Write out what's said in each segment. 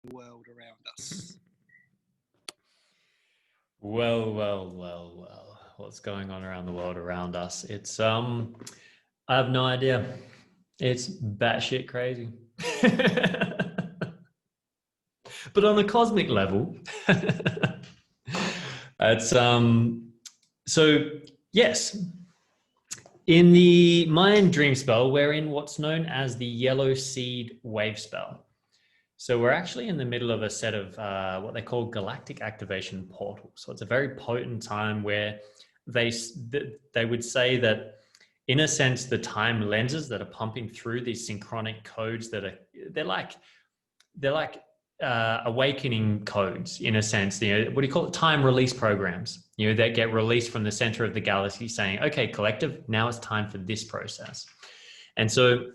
the world around us? Well. What's going on around the world around us? I have no idea. It's batshit crazy. But on a cosmic level, it's so yes, in the Mayan dream spell, we're in what's known as the Yellow Seed Wave Spell. So we're actually in the middle of a set of what they call galactic activation portals. So it's a very potent time where they they would say that, in a sense, the time lenses that are pumping through these synchronic codes that are they're like awakening codes, in a sense. What do you call it? Time release programs. That get released from the center of the galaxy, saying, "Okay, collective, now it's time for this process." And so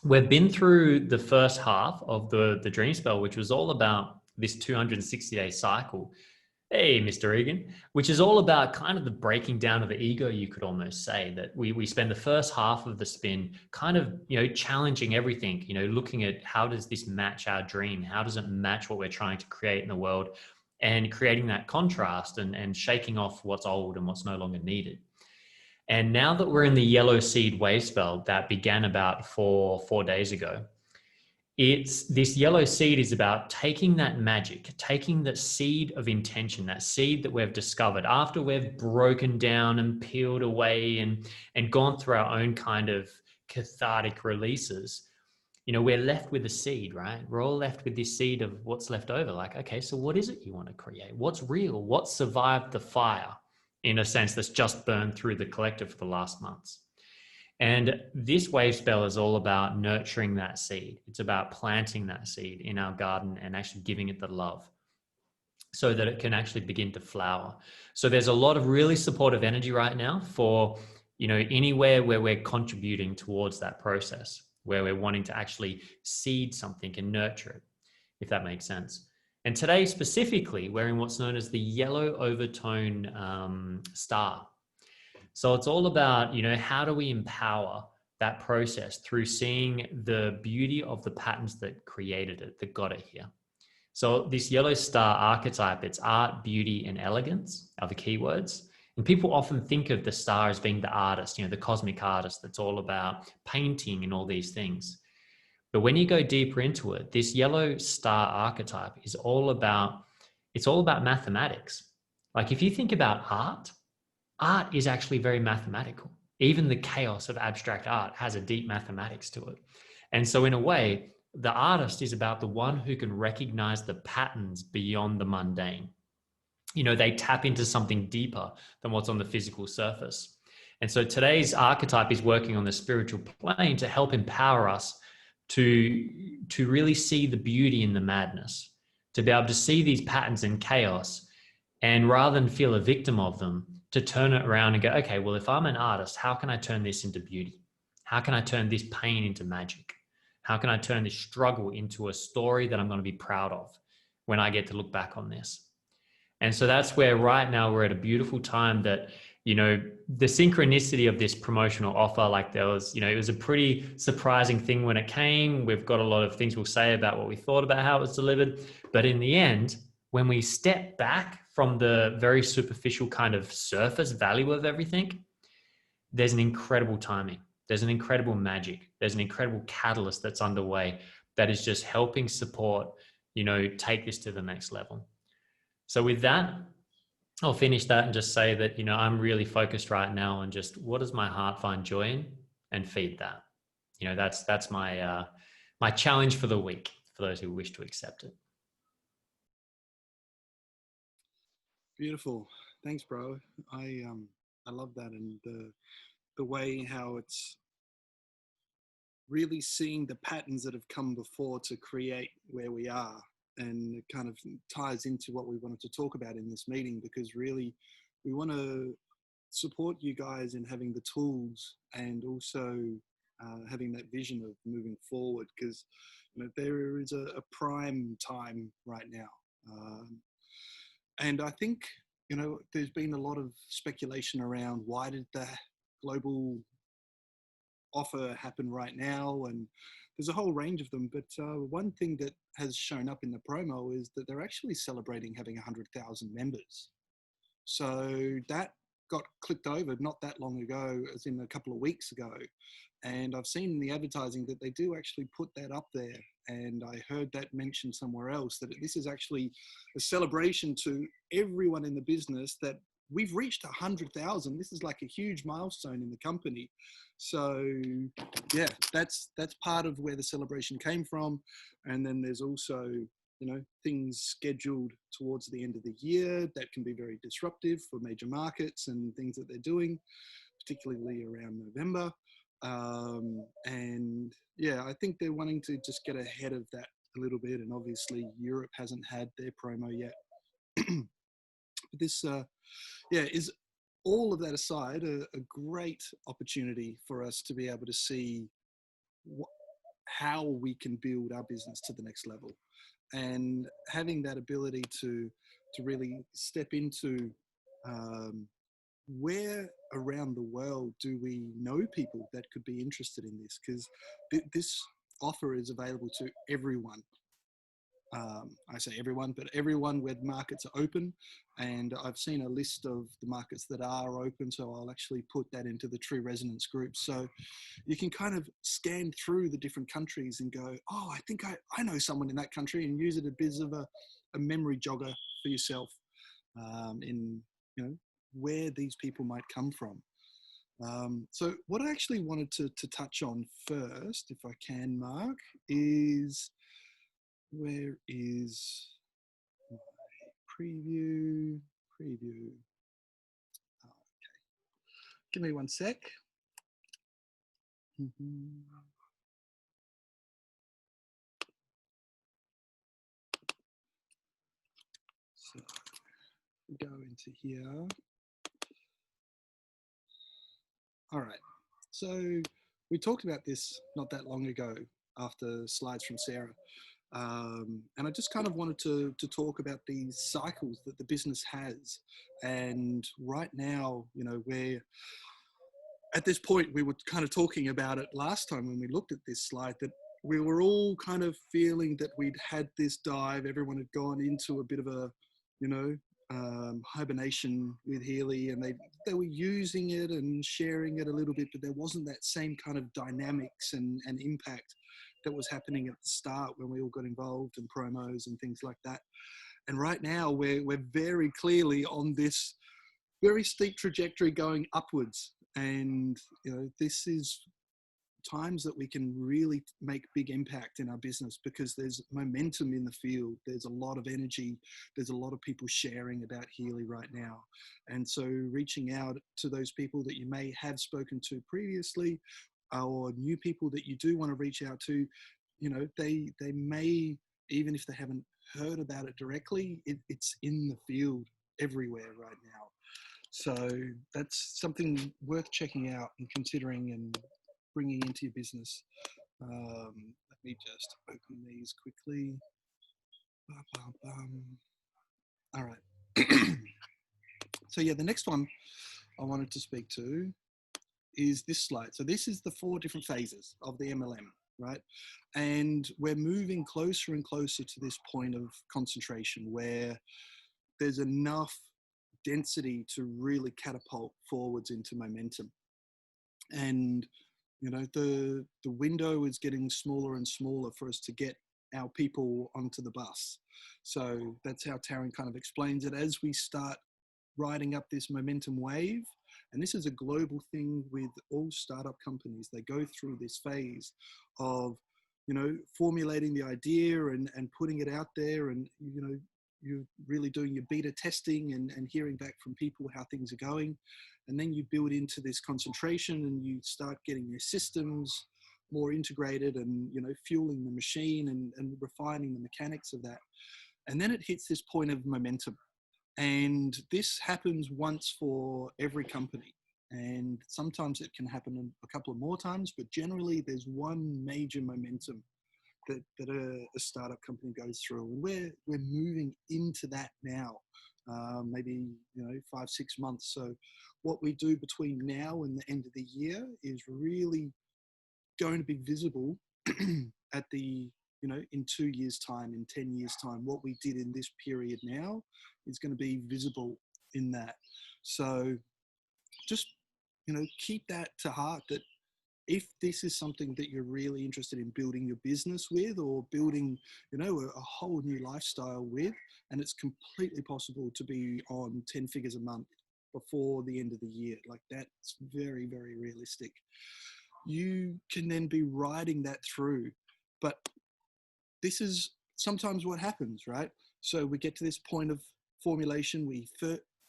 we've been through the first half of the dream spell, which was all about this 260-day cycle. Hey, Mr. Egan, which is all about kind of the breaking down of the ego, you could almost say. That we spend the first half of the spin kind of, challenging everything, looking at how does this match our dream? How does it match what we're trying to create in the world? And creating that contrast and shaking off what's old and what's no longer needed. And now that we're in the yellow seed wave spell that began about four days ago, it's this yellow seed is about taking that magic, taking that seed of intention, that seed that we've discovered after we've broken down and peeled away and gone through our own kind of cathartic releases. We're left with a seed, right? We're all left with this seed of what's left over. Like, okay, so what is it you want to create? What's real? What survived the fire, in a sense, that's just burned through the collective for the last months? And this wave spell is all about nurturing that seed. It's about planting that seed in our garden and actually giving it the love so that it can actually begin to flower. So there's a lot of really supportive energy right now for, anywhere where we're contributing towards that process, where we're wanting to actually seed something and nurture it, if that makes sense. And today specifically, we're in what's known as the yellow overtone star. So it's all about, how do we empower that process through seeing the beauty of the patterns that created it, that got it here. So this yellow star archetype, it's art, beauty, and elegance are the keywords. And people often think of the star as being the artist, the cosmic artist that's all about painting and all these things. But when you go deeper into it, this yellow star archetype is it's all about mathematics. Like if you think about art is actually very mathematical. Even the chaos of abstract art has a deep mathematics to it. And so in a way, the artist is about the one who can recognize the patterns beyond the mundane. They tap into something deeper than what's on the physical surface. And so today's archetype is working on the spiritual plane to help empower us to really see the beauty in the madness, to be able to see these patterns in chaos, and rather than feel a victim of them, to turn it around and go, okay, well, if I'm an artist, how can I turn this into beauty? How can I turn this pain into magic? How can I turn this struggle into a story that I'm going to be proud of when I get to look back on this? And so that's where right now we're at a beautiful time that, the synchronicity of this promotional offer, like there was, it was a pretty surprising thing when it came. We've got a lot of things we'll say about what we thought about how it was delivered. But in the end, when we step back from the very superficial kind of surface value of everything, there's an incredible timing. There's an incredible magic. There's an incredible catalyst that's underway that is just helping support, take this to the next level. So with that, I'll finish that and just say that, I'm really focused right now on just what does my heart find joy in, and feed that. That's my my challenge for the week for those who wish to accept it. Beautiful. Thanks, bro. I love that, and the way how it's really seeing the patterns that have come before to create where we are, and it kind of ties into what we wanted to talk about in this meeting, because really we want to support you guys in having the tools and also having that vision of moving forward, because there is a prime time right now, and I think there's been a lot of speculation around why did the global offer happen right now, and there's a whole range of them. But one thing that has shown up in the promo is that they're actually celebrating having 100,000 members. So that got clicked over not that long ago, as in a couple of weeks ago. And I've seen in the advertising that they do actually put that up there. And I heard that mentioned somewhere else, that this is actually a celebration to everyone in the business that we've reached 100,000. This is like a huge milestone in the company. So yeah, that's part of where the celebration came from. And then there's also, you know, things scheduled towards the end of the year that can be very disruptive for major markets and things that they're doing, particularly around November. And yeah, I think they're wanting to just get ahead of that a little bit. And obviously Europe hasn't had their promo yet. But this, yeah, is all of that aside, a great opportunity for us to be able to see how we can build our business to the next level. And having that ability to really step into where around the world do we know people that could be interested in this? Because this offer is available to everyone. I say everyone, but everyone where markets are open. And I've seen a list of the markets that are open, so I'll actually put that into the True Resonance group. So you can kind of scan through the different countries and go, oh, I think I know someone in that country, and use it a bit of a memory jogger for yourself in, you know, where these people might come from. So what I actually wanted to touch on first, if I can, Mark, is where is my preview? Okay. Give me one sec. So we go into here. All right. So we talked about this not that long ago after slides from Sarah. And I just kind of wanted to talk about these cycles that the business has. And right now, you know, we're at this point, we were kind of talking about it last time when we looked at this slide, that we were all kind of feeling that we'd had this dive. Everyone had gone into a bit of a, you know, hibernation with Healy, and they were using it and sharing it a little bit, but there wasn't that same kind of dynamics and impact that was happening at the start when we all got involved in promos and things like that. And right now we're very clearly on this very steep trajectory going upwards. And, you know, this is times that we can really make big impact in our business because there's momentum in the field. There's a lot of energy. There's a lot of people sharing about Healy right now. And so reaching out to those people that you may have spoken to previously, or new people that you do want to reach out to, you know, they may, even if they haven't heard about it directly, it's in the field everywhere right now. So that's something worth checking out and considering and bringing into your business. Let me just open these quickly. All right. So yeah, the next one I wanted to speak to is this slide. So this is the 4 different phases of the MLM, right? And we're moving closer and closer to this point of concentration where there's enough density to really catapult forwards into momentum. And, you know, the window is getting smaller and smaller for us to get our people onto the bus. So that's how Taryn kind of explains it. As we start riding up this momentum wave, and this is a global thing with all startup companies, they go through this phase of, you know, formulating the idea and putting it out there, and, you know, you're really doing your beta testing and hearing back from people how things are going. And then you build into this concentration and you start getting your systems more integrated and, you know, fueling the machine and refining the mechanics of that. And then it hits this point of momentum. And this happens once for every company. And sometimes it can happen a couple of more times, but generally there's one major momentum that a startup company goes through. And we're moving into that now, maybe, you know, 5-6 months. So what we do between now and the end of the year is really going to be visible at the, in 2 years' time, in 10 years' time. What we did in this period now is going to be visible in that. So just, keep that to heart, that if this is something that you're really interested in building your business with, or building, a whole new lifestyle with, and it's completely possible to be on 10 figures a month before the end of the year. Like, that's very, very realistic. You can then be riding that through. But this is sometimes what happens, right? So we get to this point of formulation. We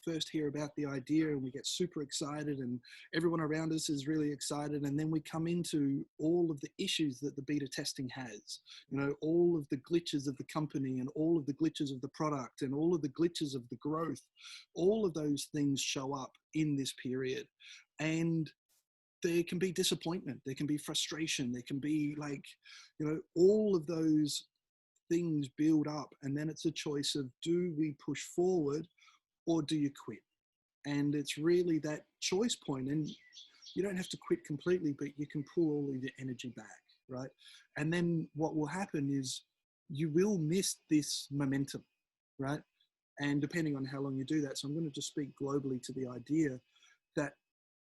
first hear about the idea and we get super excited, and everyone around us is really excited. And then we come into all of the issues that the beta testing has, all of the glitches of the company, and all of the glitches of the product, and all of the glitches of the growth. All of those things show up in this period. And there can be disappointment, there can be frustration, there can be all of those things build up. And then it's a choice of, do we push forward or do you quit? And it's really that choice point. And you don't have to quit completely, but you can pull all of your energy back, right? And then what will happen is you will miss this momentum, right? And depending on how long you do that. So I'm going to just speak globally to the idea that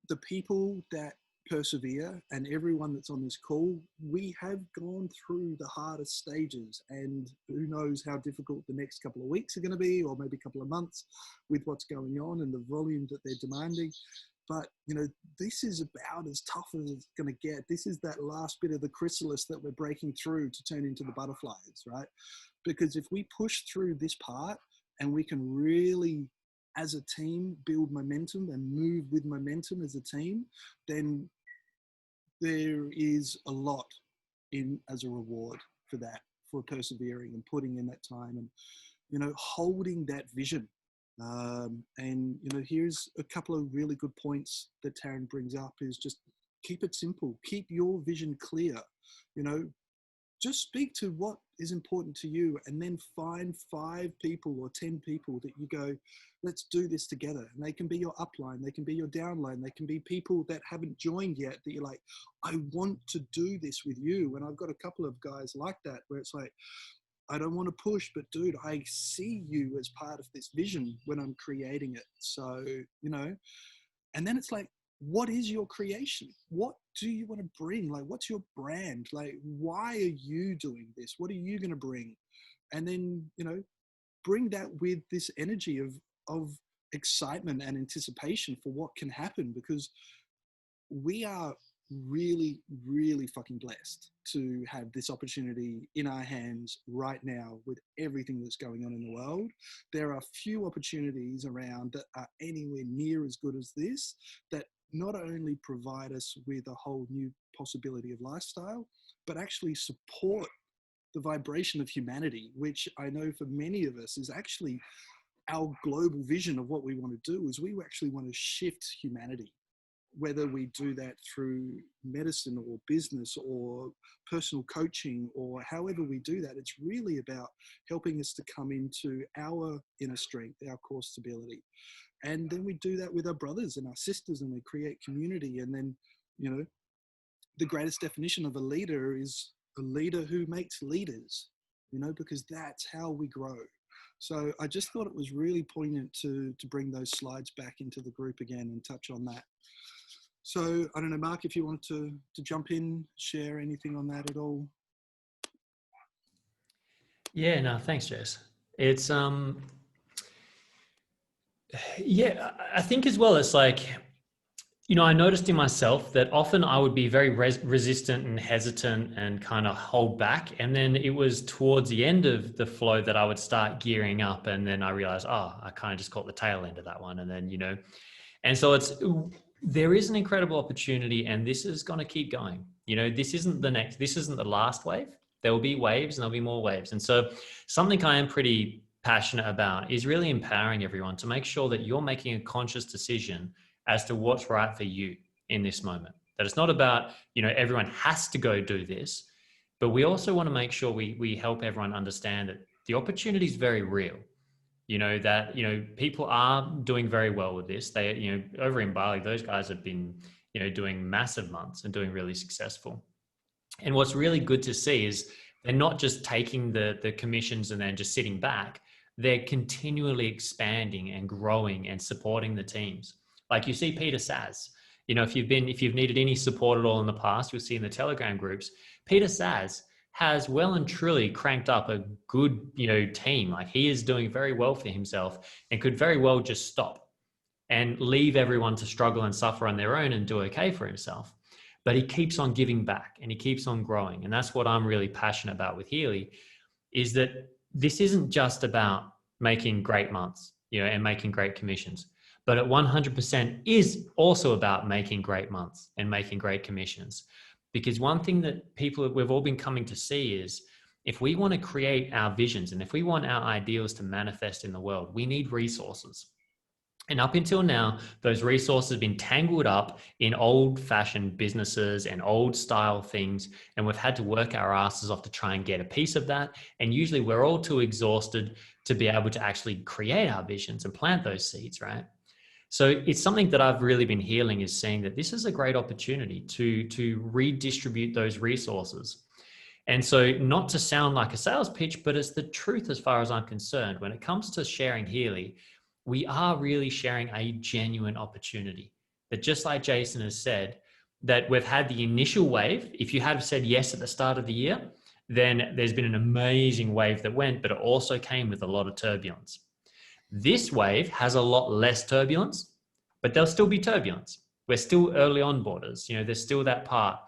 the people that persevere, and everyone that's on this call, we have gone through the hardest stages, and who knows how difficult the next couple of weeks are going to be, or maybe a couple of months, with what's going on and the volume that they're demanding. But, this is about as tough as it's going to get. This is that last bit of the chrysalis that we're breaking through to turn into the butterflies, right? Because if we push through this part and we can really, as a team, build momentum and move with momentum as a team, then there is a lot in as a reward for that, for persevering and putting in that time and, holding that vision. And, here's a couple of really good points that Taryn brings up, is just keep it simple, keep your vision clear, just speak to what is important to you, and then find 5 people or 10 people that you go, let's do this together. And they can be your upline, they can be your downline, they can be people that haven't joined yet that you're like, I want to do this with you. And I've got a couple of guys like that, where it's like, I don't want to push, but dude, I see you as part of this vision when I'm creating it. So, and then it's like, what is your creation? What do you want to bring? Like, what's your brand? Like, why are you doing this? What are you going to bring? And then, bring that with this energy of excitement and anticipation for what can happen, because we are really, really fucking blessed to have this opportunity in our hands right now with everything that's going on in the world. There are few opportunities around that are anywhere near as good as this, that not only provide us with a whole new possibility of lifestyle, but actually support the vibration of humanity, which I know for many of us is actually our global vision of what we want to do. Is we actually want to shift humanity, whether we do that through medicine or business or personal coaching or however we do that. It's really about helping us to come into our inner strength, our core stability. And then we do that with our brothers and our sisters, and we create community. And then, the greatest definition of a leader is a leader who makes leaders, because that's how we grow. So I just thought it was really poignant to bring those slides back into the group again and touch on that. So I don't know, Mark, if you want to jump in, share anything on that at all. Yeah, no, thanks, Jess. It's, yeah, I think as well, it's like, I noticed in myself that often I would be very resistant and hesitant and kind of hold back. And then it was towards the end of the flow that I would start gearing up. And then I realized, I kind of just caught the tail end of that one. And then, and so there is an incredible opportunity, and this is going to keep going. This isn't the last wave. There will be waves and there'll be more waves. And so something I am pretty passionate about is really empowering everyone to make sure that you're making a conscious decision as to what's right for you in this moment. That it's not about, everyone has to go do this, but we also want to make sure we help everyone understand that the opportunity is very real. That people are doing very well with this. They, over in Bali, those guys have been, doing massive months and doing really successful. And what's really good to see is they're not just taking the commissions and then just sitting back. They're continually expanding and growing and supporting the teams. Like you see Peter Saz, you know, if you've needed any support at all in the past, you'll see in the Telegram groups, Peter Saz has well and truly cranked up a good, you know, team. Like he is doing very well for himself and could very well just stop and leave everyone to struggle and suffer on their own and do okay for himself. But he keeps on giving back and he keeps on growing. And that's what I'm really passionate about with Healy, is that this isn't just about making great months, you know, and making great commissions, but it 100% is also about making great months and making great commissions. Because one thing that we've all been coming to see is, if we want to create our visions and if we want our ideals to manifest in the world, we need resources. And up until now, those resources have been tangled up in old-fashioned businesses and old-style things, and we've had to work our asses off to try and get a piece of that. And usually we're all too exhausted to be able to actually create our visions and plant those seeds, right? So it's something that I've really been healing, is seeing that this is a great opportunity to redistribute those resources. And so, not to sound like a sales pitch, but it's the truth as far as I'm concerned. When it comes to sharing Healy, we are really sharing a genuine opportunity that, just like Jason has said, that we've had the initial wave. If you had said yes at the start of the year, then there's been an amazing wave that went, but it also came with a lot of turbulence. This wave has a lot less turbulence, but there'll still be turbulence. We're still early onboarders, you know, there's still that part.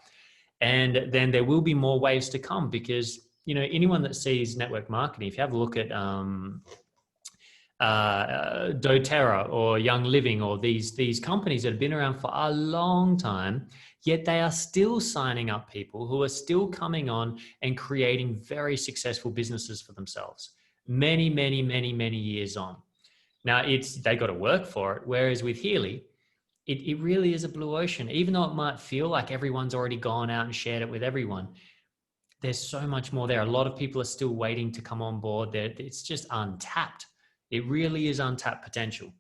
And then there will be more waves to come, because, you know, anyone that sees network marketing, if you have a look at doTERRA or Young Living, or these companies that have been around for a long time, yet they are still signing up people who are still coming on and creating very successful businesses for themselves many years on. Now they got to work for it. Whereas with Healy, it really is a blue ocean. Even though it might feel like everyone's already gone out and shared it with everyone, there's so much more there. A lot of people are still waiting to come on board. It's just untapped. It really is untapped potential.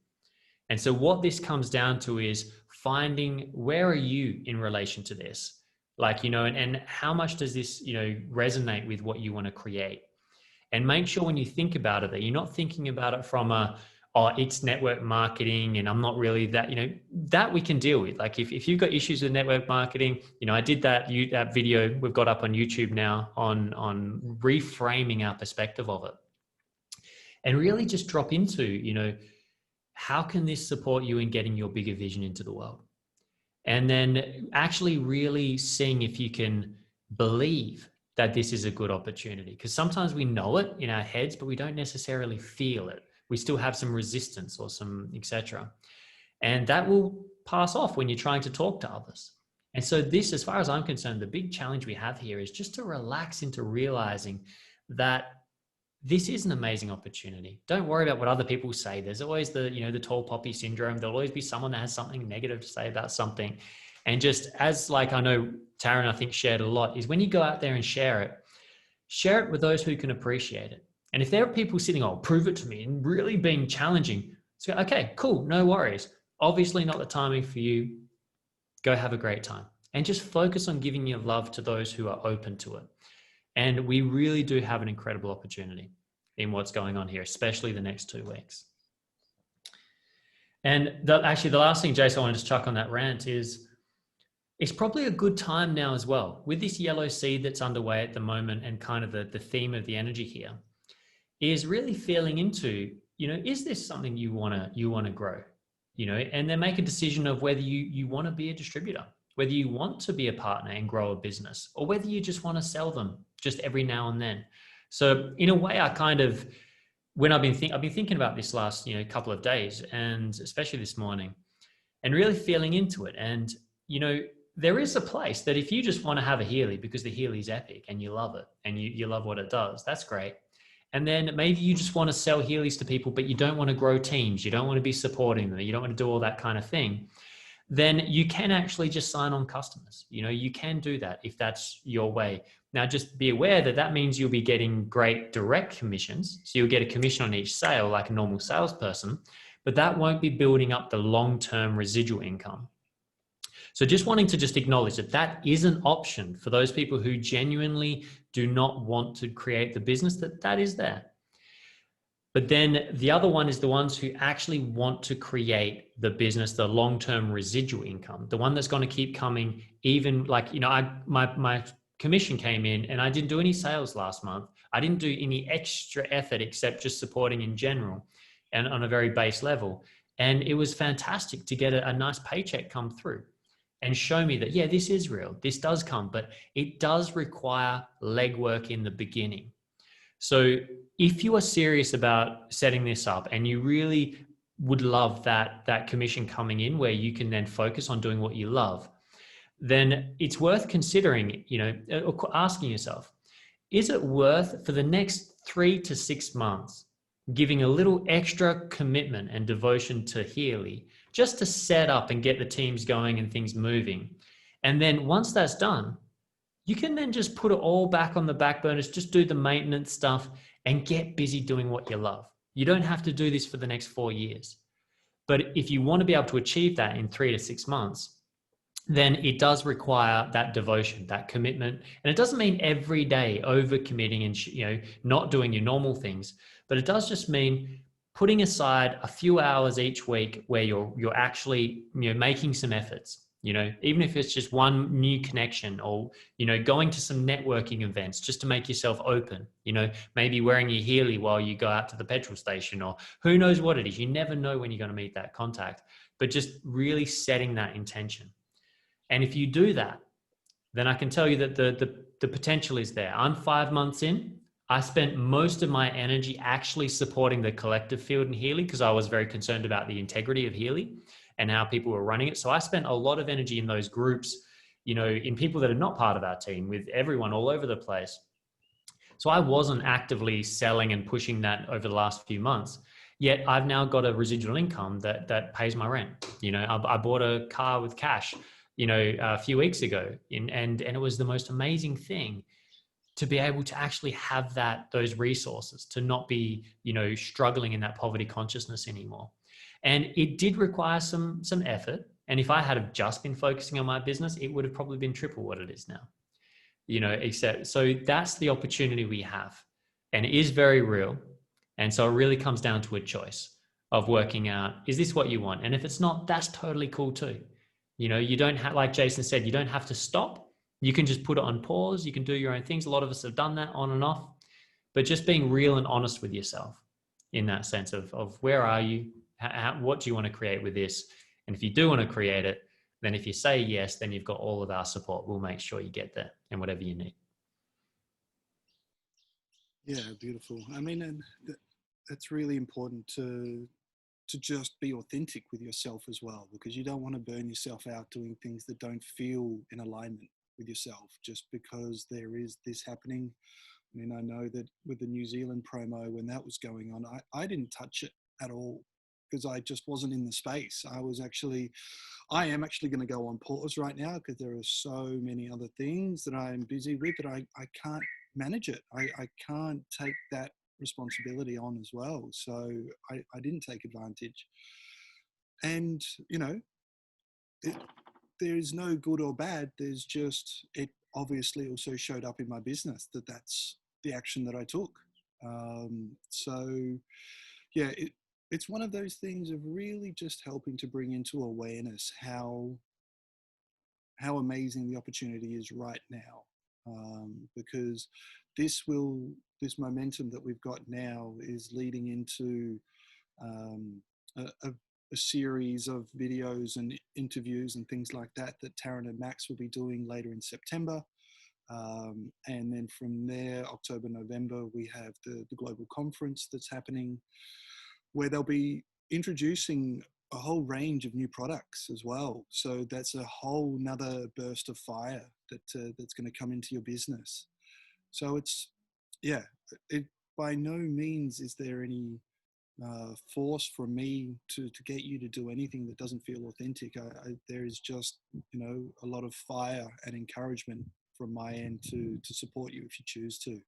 And so what this comes down to is finding, where are you in relation to this? Like, you know, and how much does this, you know, resonate with what you want to create? And make sure when you think about it that you're not thinking about it from it's network marketing and I'm not really that, you know, that we can deal with. Like if you've got issues with network marketing, you know, I did that video we've got up on YouTube now on reframing our perspective of it. And really just drop into, you know, how can this support you in getting your bigger vision into the world? And then actually really seeing if you can believe that this is a good opportunity. Because sometimes we know it in our heads, but we don't necessarily feel it. We still have some resistance or some etc. And that will pass off when you're trying to talk to others. And so this, as far as I'm concerned, the big challenge we have here is just to relax into realizing that this is an amazing opportunity. Don't worry about what other people say. There's always the tall poppy syndrome. There'll always be someone that has something negative to say about something. And just as, like, I know Taryn, I think, shared a lot, is when you go out there and share it with those who can appreciate it. And if there are people sitting, oh, prove it to me, and really being challenging, so okay, cool, no worries. Obviously not the timing for you. Go have a great time. And just focus on giving your love to those who are open to it. And we really do have an incredible opportunity in what's going on here, especially the next 2 weeks. And the last thing, Jason, I wanted to chuck on that rant is, it's probably a good time now as well, with this yellow seed that's underway at the moment, and kind of the theme of the energy here is really feeling into, you know, is this something you want to grow, you know, and then make a decision of whether you want to be a distributor, whether you want to be a partner and grow a business, or whether you just want to sell them just every now and then. So in a way, I kind of, when I've been thinking about this last, you know, couple of days, and especially this morning, and really feeling into it. And, you know, there is a place that if you just want to have a Healy because the Healy's epic and you love it and you love what it does, that's great. And then maybe you just want to sell Healys to people, but you don't want to grow teams. You don't want to be supporting them. You don't want to do all that kind of thing. Then you can actually just sign on customers. You know, you can do that if that's your way. Now, just be aware that that means you'll be getting great direct commissions. So you'll get a commission on each sale like a normal salesperson, but that won't be building up the long-term residual income. So just wanting to just acknowledge that that is an option for those people who genuinely do not want to create the business, that is there. But then the other one is the ones who actually want to create the business, the long-term residual income, the one that's going to keep coming. Even like, my commission came in and I didn't do any sales last month. I didn't do any extra effort except just supporting in general and on a very base level. And it was fantastic to get a nice paycheck come through and show me that, yeah, this is real. This does come, but it does require legwork in the beginning. So if you are serious about setting this up and you really would love that commission coming in where you can then focus on doing what you love, then it's worth considering, asking yourself, is it worth for the next 3 to 6 months giving a little extra commitment and devotion to Healy just to set up and get the teams going and things moving? And then once that's done, you can then just put it all back on the back burners, just do the maintenance stuff and get busy doing what you love. You don't have to do this for the next 4 years. But if you want to be able to achieve that in 3 to 6 months, then it does require that devotion, that commitment. And it doesn't mean every day overcommitting and not doing your normal things, but it does just mean putting aside a few hours each week where you're actually making some efforts. Even if it's just one new connection or, going to some networking events just to make yourself open, maybe wearing your Healy while you go out to the petrol station, or who knows what it is. You never know when you're going to meet that contact, but just really setting that intention. And if you do that, then I can tell you that the potential is there. I'm 5 months in. I spent most of my energy actually supporting the collective field in Healy because I was very concerned about the integrity of Healy and how people were running it. So I spent a lot of energy in those groups, in people that are not part of our team, with everyone all over the place. So I wasn't actively selling and pushing that over the last few months. Yet I've now got a residual income that pays my rent. I bought a car with cash, a few weeks ago, and it was the most amazing thing to be able to actually have those resources, to not be, struggling in that poverty consciousness anymore. And it did require some effort. And if I had just been focusing on my business, it would have probably been triple what it is now. So that's the opportunity we have, and it is very real. And so it really comes down to a choice of working out, is this what you want? And if it's not, that's totally cool too. You don't have, like Jason said, you don't have to stop. You can just put it on pause. You can do your own things. A lot of us have done that on and off, but just being real and honest with yourself in that sense of where are you? What do you want to create with this? And if you do want to create it, then if you say yes, then you've got all of our support. We'll make sure you get there and whatever you need. Yeah, beautiful. I mean, and that's really important to just be authentic with yourself as well, because you don't want to burn yourself out doing things that don't feel in alignment with yourself just because there is this happening. I mean, I know that with the New Zealand promo, when that was going on, I didn't touch it at all because I just wasn't in the space. I am actually going to go on pause right now because there are so many other things that I'm busy with that I can't manage it. I can't take that responsibility on as well. So I didn't take advantage. And, there is no good or bad. There's just, it obviously also showed up in my business that's the action that I took. So yeah, it's one of those things of really just helping to bring into awareness how amazing the opportunity is right now. Because this momentum that we've got now is leading into a series of videos and interviews and things like that Taryn and Max will be doing later in September. And then from there, October, November, we have the global conference that's happening where they'll be introducing a whole range of new products as well. So that's a whole nother burst of fire that's going to come into your business. So it by no means is there any force from me to get you to do anything that doesn't feel authentic. There is just, a lot of fire and encouragement from my end to support you if you choose to.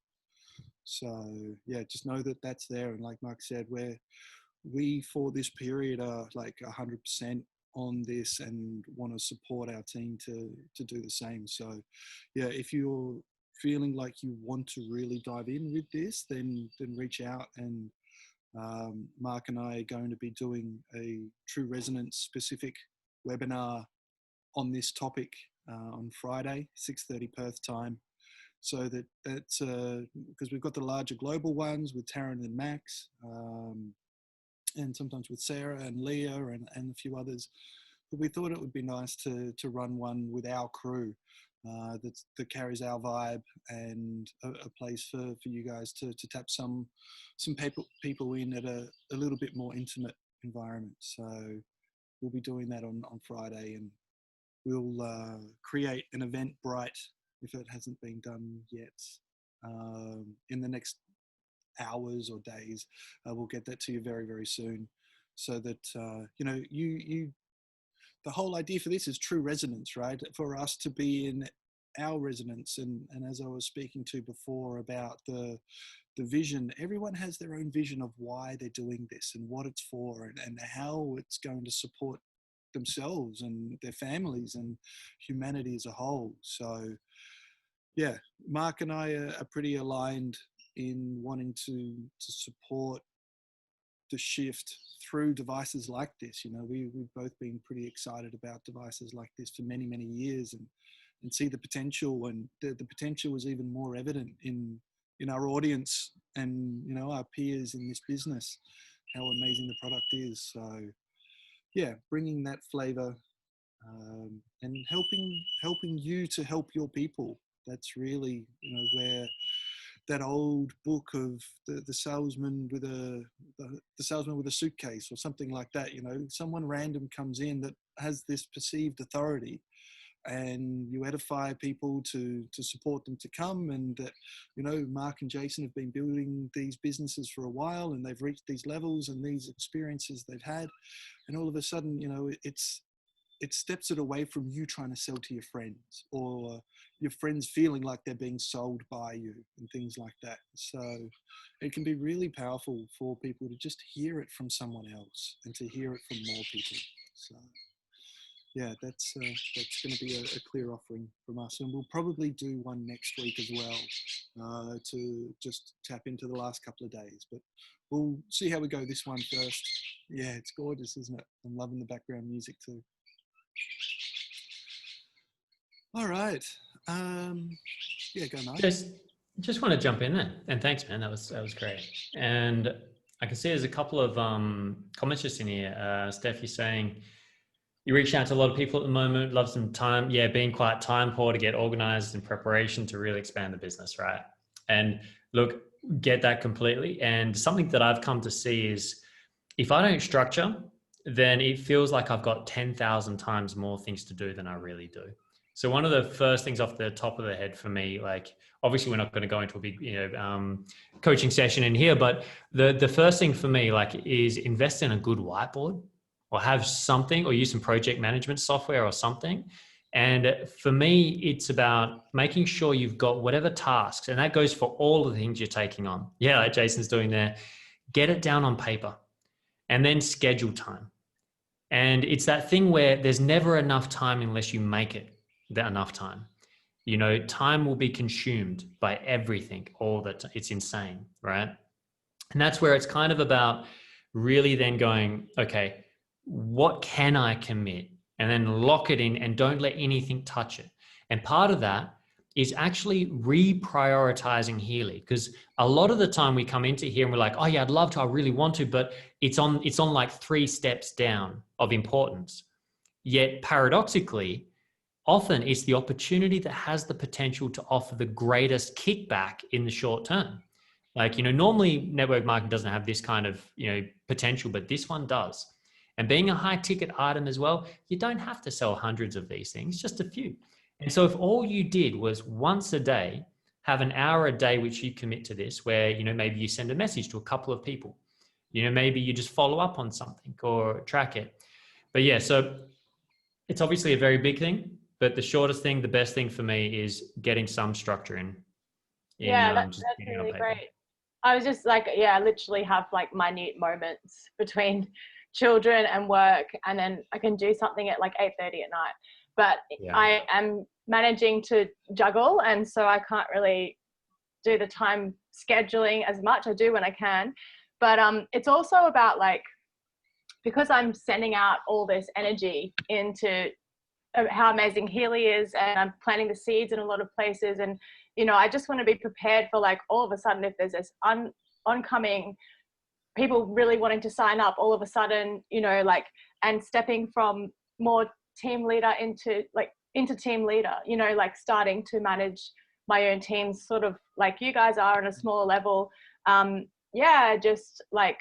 So yeah, just know that that's there. And like Mark said, we for this period are like 100% on this and want to support our team to do the same. So yeah, if you're feeling like you want to really dive in with this, then reach out, and Mark and I are going to be doing a True Resonance specific webinar on this topic on Friday, 6:30 Perth time. So that's because we've got the larger global ones with Taryn and Max, and sometimes with Sarah and Leah and a few others. But we thought it would be nice to run one with our crew that carries our vibe, and a place for you guys to tap some people in at a little bit more intimate environment. So we'll be doing that on Friday, and we'll create an Eventbrite if it hasn't been done yet in the next hours or days. We'll get that to you very, very soon, so that you know, you the whole idea for this is true resonance, right? For us to be in our resonance, and as I was speaking to before about the vision, everyone has their own vision of why they're doing this and what it's for, and how it's going to support themselves and their families and humanity as a whole. So yeah, Mark and I are pretty aligned in wanting to support the shift through devices like this. You know, we've both been pretty excited about devices like this for many, many years, and see the potential, and the potential is even more evident in our audience and, you know, our peers in this business, how amazing the product is. So yeah, bringing that flavor and helping you to help your people. That's really, you know, where that old book of the salesman with the salesman with a suitcase or something like that. You know, someone random comes in that has this perceived authority, and you edify people to support them to come. And that, you know, Mark and Jason have been building these businesses for a while, and they've reached these levels and these experiences they've had, and all of a sudden, you know, it steps it away from you trying to sell to your friends, or your friends feeling like they're being sold by you and things like that. So it can be really powerful for people to just hear it from someone else and to hear it from more people. So yeah, that's going to be a clear offering from us, and we'll probably do one next week as well to just tap into the last couple of days. But we'll see how we go this one first. Yeah, it's gorgeous, isn't it? I'm loving the background music too. All right. Yeah, go Mike. Just want to jump in there, and thanks, man. That was great. And I can see there's a couple of comments just in here. Steph, you're saying you reach out to a lot of people at the moment, love some time. Yeah, being quite time poor to get organized in preparation to really expand the business, right? And look, get that completely. And something that I've come to see is if I don't structure, then it feels like I've got 10,000 times more things to do than I really do. So one of the first things off the top of the head for me, like obviously we're not going to go into a big, coaching session in here, but the first thing for me, like, is invest in a good whiteboard, or have something, or use some project management software or something. And for me, it's about making sure you've got whatever tasks, and that goes for all the things you're taking on. Yeah, like Jason's doing there. Get it down on paper, and then schedule time. And it's that thing where there's never enough time unless you make it that enough time. You know, time will be consumed by everything all the time. It's insane, right? And that's where it's kind of about really then going, okay, what can I commit? And then lock it in and don't let anything touch it. And part of that is actually reprioritizing Healy, because a lot of the time we come into here and we're like, oh yeah, I'd love to, I really want to, but it's on like 3 steps down of importance. Yet paradoxically, often it's the opportunity that has the potential to offer the greatest kickback in the short term. Like, normally network marketing doesn't have this kind of, potential, but this one does. And being a high ticket item as well, you don't have to sell hundreds of these things, just a few. And so if all you did was once a day, have an hour a day, which you commit to this, where, maybe you send a message to a couple of people, maybe you just follow up on something or track it. But yeah, so it's obviously a very big thing, but the shortest thing, the best thing for me is getting some structure in yeah, that's really great. I was just like, yeah, I literally have like minute moments between children and work, and then I can do something at like 8:30 at night. But Yeah. I am managing to juggle, and so I can't really do the time scheduling as much. I do when I can, but it's also about like, because I'm sending out all this energy into how amazing Healy is, and I'm planting the seeds in a lot of places, and I just want to be prepared for like all of a sudden if there's this oncoming people really wanting to sign up all of a sudden, like, and stepping from more team leader into team leader, like starting to manage my own teams, sort of like you guys are on a smaller level. Just like,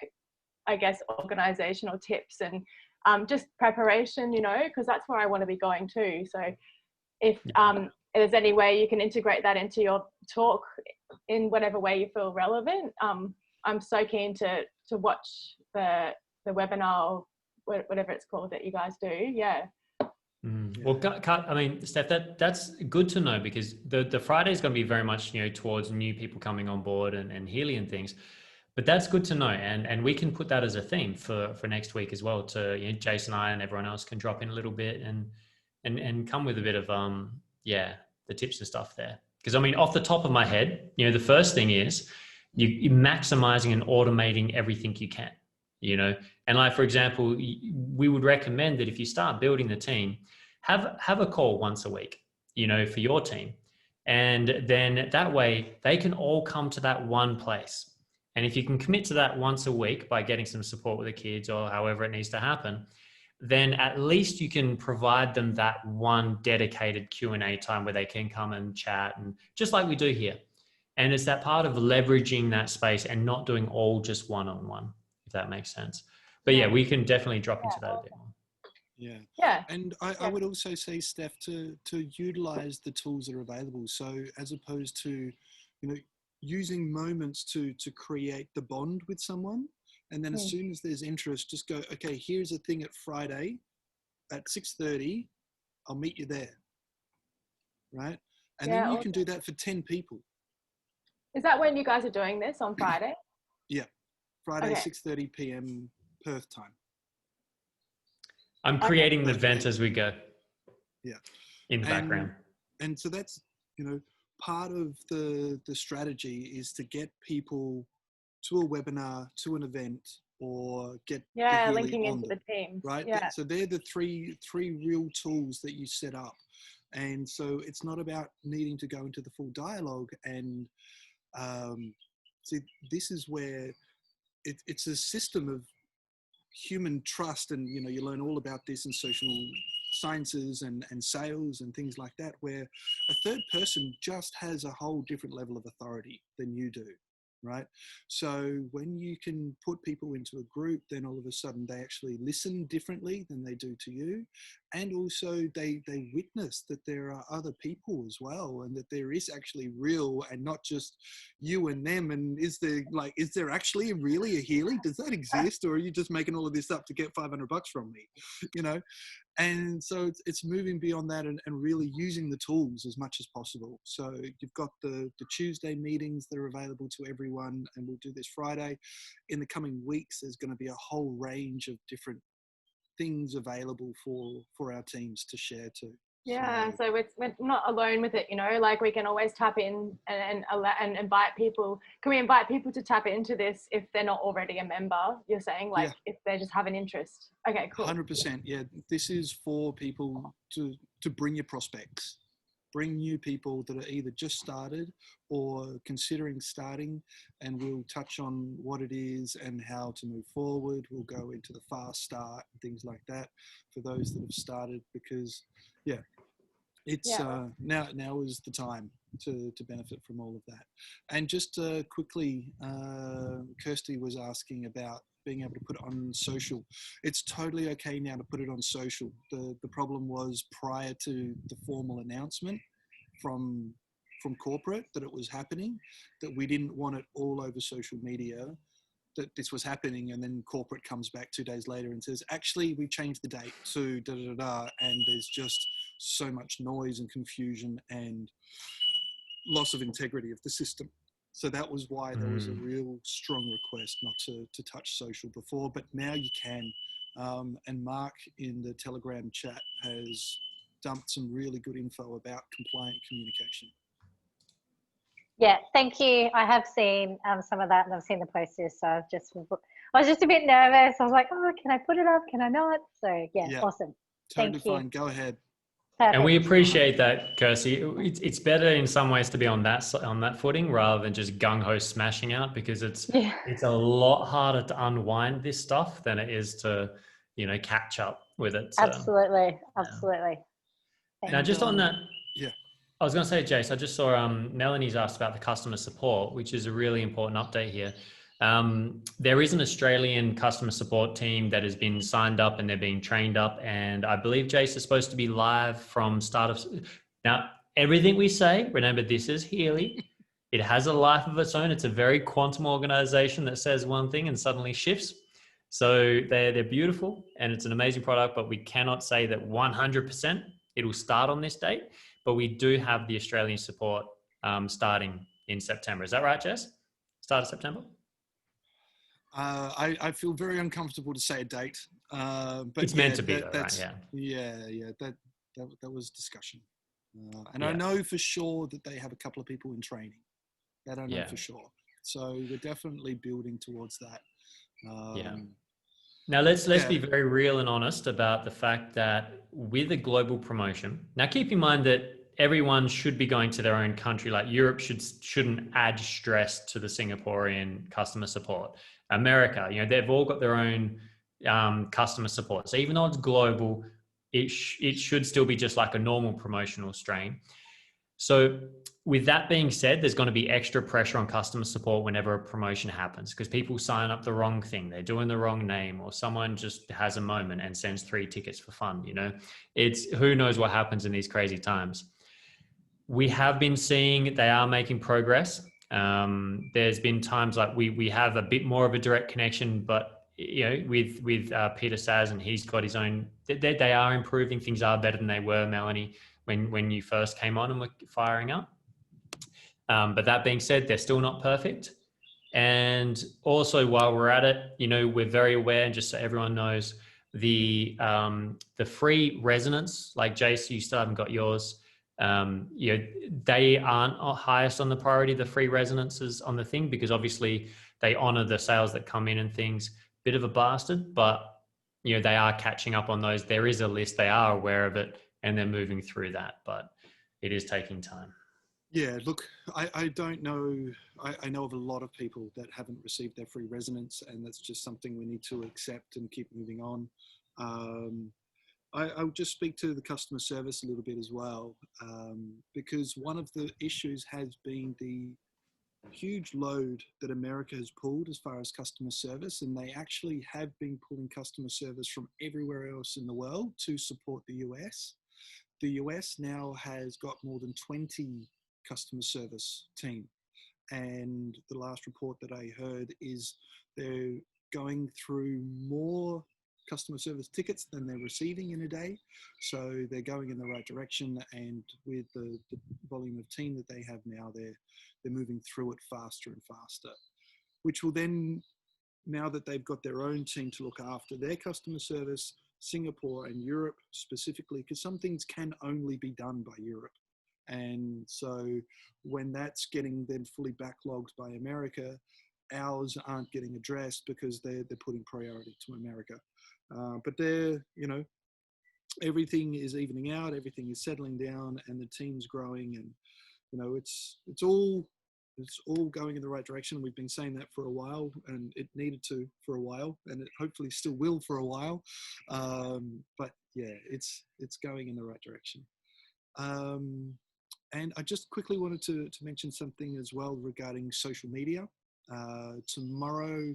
I guess, organizational tips and just preparation, because that's where I want to be going too. So if there's any way you can integrate that into your talk in whatever way you feel relevant, I'm so keen to watch the webinar, whatever it's called that you guys do. Yeah. Well, I mean, Steph, that's good to know, because the Friday is going to be very much, towards new people coming on board and Healy and things. But that's good to know, and we can put that as a theme for next week as well. To Jason and I and everyone else can drop in a little bit and come with a bit of the tips and stuff there. Because I mean, off the top of my head, the first thing is you're maximizing and automating everything you can. And like, for example, we would recommend that if you start building the team, have a call once a week, for your team, and then that way they can all come to that one place. And if you can commit to that once a week by getting some support with the kids or however it needs to happen, then at least you can provide them that one dedicated Q&A time where they can come and chat, and just like we do here. And it's that part of leveraging that space and not doing all just one-on-one, if that makes sense. But yeah, we can definitely drop into that a bit more. Yeah. And I would also say, Steph, to utilize the tools that are available. So as opposed to, using moments to create the bond with someone. And then as soon as there's interest, just go, okay, here's a thing at Friday at 6:30. I'll meet you there. Right. And then you can do that for 10 people. Is that when you guys are doing this, on Friday? Yeah. Friday, 6:30 p.m. Perth time. I'm creating the event as we go. Yeah. In the background. And so that's, part of the strategy is to get people to a webinar, to an event, or get linking into the team. Right. Yeah. So they're the three real tools that you set up. And so it's not about needing to go into the full dialogue. And see, this is where it's a system of human trust, and you learn all about this in social sciences and sales and things like that, where a third person just has a whole different level of authority than you do, right? So when you can put people into a group, then all of a sudden they actually listen differently than they do to you, and also they witness that there are other people as well, and that there is actually real and not just you and them. And is there actually really a Healy? Does that exist, or are you just making all of this up to get $500 from me? And so it's moving beyond that and really using the tools as much as possible. So you've got the Tuesday meetings that are available to everyone, and we'll do this Friday. In the coming weeks, there's going to be a whole range of different things available for our teams to share too. Yeah, so we're not alone with it, like we can always tap in and invite people. Can we invite people to tap into this if they're not already a member? You're saying, if they just have an interest. Okay, cool. 100%. Yeah, this is for people to bring your prospects, bring new people that are either just started or considering starting, and we'll touch on what it is and how to move forward. We'll go into the fast start and things like that for those that have started, because it's now is the time to benefit from all of that. And just quickly, Kirsty was asking about being able to put it on social. It's totally okay now to put it on social. The problem was prior to the formal announcement from corporate that it was happening, that we didn't want it all over social media, that this was happening, and then corporate comes back 2 days later and says, actually, we changed the date to da-da-da-da, and there's just so much noise and confusion and loss of integrity of the system. So that was why there was a real strong request not to touch social before, but now you can. And Mark in the Telegram chat has dumped some really good info about compliant communication. Yeah, thank you. I have seen some of that, and I've seen the posters. So I was just a bit nervous. I was like, oh, can I put it up? Can I not? So yeah. Awesome. Totally Thank you. fine. Go ahead. Perfect. And we appreciate that, Kirsty. It's better in some ways to be on that footing rather than just gung ho smashing out, because it's a lot harder to unwind this stuff than it is to catch up with it. Absolutely. Now, just on that, yeah. I was going to say, Jace, I just saw Melanie's asked about the customer support, which is a really important update here. There is an Australian customer support team that has been signed up and they're being trained up. And I believe Jace is supposed to be live from start of... Now, everything we say, remember, this is Healy. It has a life of its own. It's a very quantum organization that says one thing and suddenly shifts. So they're beautiful and it's an amazing product, but we cannot say that 100% it will start on this date. But we do have the Australian support starting in September. Is that right, Jess? Start of September? I feel very uncomfortable to say a date, but it's meant to be, though, right? Yeah. That was discussion, and yeah. I know for sure that they have a couple of people in training. That I know for sure. So we're definitely building towards that. Now let's be very real and honest about the fact that with a global promotion. Now keep in mind that everyone should be going to their own country. Like Europe shouldn't add stress to the Singaporean customer support. America, they've all got their own customer support. So even though it's global, it should still be just like a normal promotional strain. So with that being said, there's going to be extra pressure on customer support whenever a promotion happens because people sign up the wrong thing. They're doing the wrong name, or someone just has a moment and sends 3 tickets for fun. It's who knows what happens in these crazy times. We have been seeing they are making progress. There's been times like we have a bit more of a direct connection, but with Peter Saz, and he's got his own. They are improving. Things are better than they were, Melanie, when you first came on and were firing up. But that being said, they're still not perfect. And also, while we're at it, we're very aware, and just so everyone knows, the free resonance, like Jace, you still haven't got yours. They aren't highest on the priority, the free resonances on the thing, because obviously they honor the sales that come in and things. Bit of a bastard, but they are catching up on those. There is a list, they are aware of it, and they're moving through that, but it is taking time. Yeah, look, I don't know. I know of a lot of people that haven't received their free resonance, and that's just something we need to accept and keep moving on. I'll just speak to the customer service a little bit as well, because one of the issues has been the huge load that America has pulled as far as customer service, and they actually have been pulling customer service from everywhere else in the world to support the US. The US now has got more than 20 customer service team, and the last report that I heard is they're going through more customer service tickets than they're receiving in a day. So they're going in the right direction, and with the volume of team that they have now, they're moving through it faster and faster, which will then, now that they've got their own team to look after their customer service, Singapore and Europe specifically, because some things can only be done by Europe. And so when that's getting then fully backlogged by America, ours aren't getting addressed because they're putting priority to America. But they're, everything is evening out, everything is settling down, and the team's growing, and it's all going in the right direction. We've been saying that for a while, and it needed to for a while, and it hopefully still will for a while. But yeah, it's going in the right direction. And I just quickly wanted to mention something as well regarding social media. Tomorrow,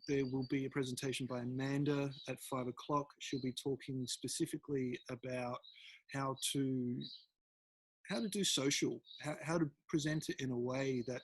there will be a presentation by Amanda at 5 o'clock. She'll be talking specifically about how to do social, how to present it in a way that,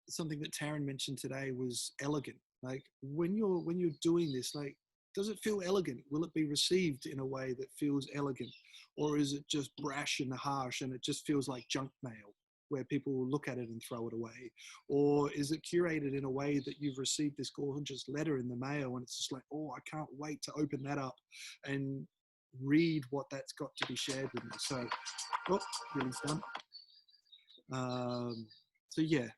something that Taryn mentioned today was elegant. Like when you're doing this, like, does it feel elegant? Will it be received in a way that feels elegant? Or is it just brash and harsh and it just feels like junk mail? where people will look at it and throw it away? Or is it curated in a way that you've received this gorgeous letter in the mail and it's just like, oh, I can't wait to open that up and read what that's got to be shared with me. So, oh, really done. So yeah,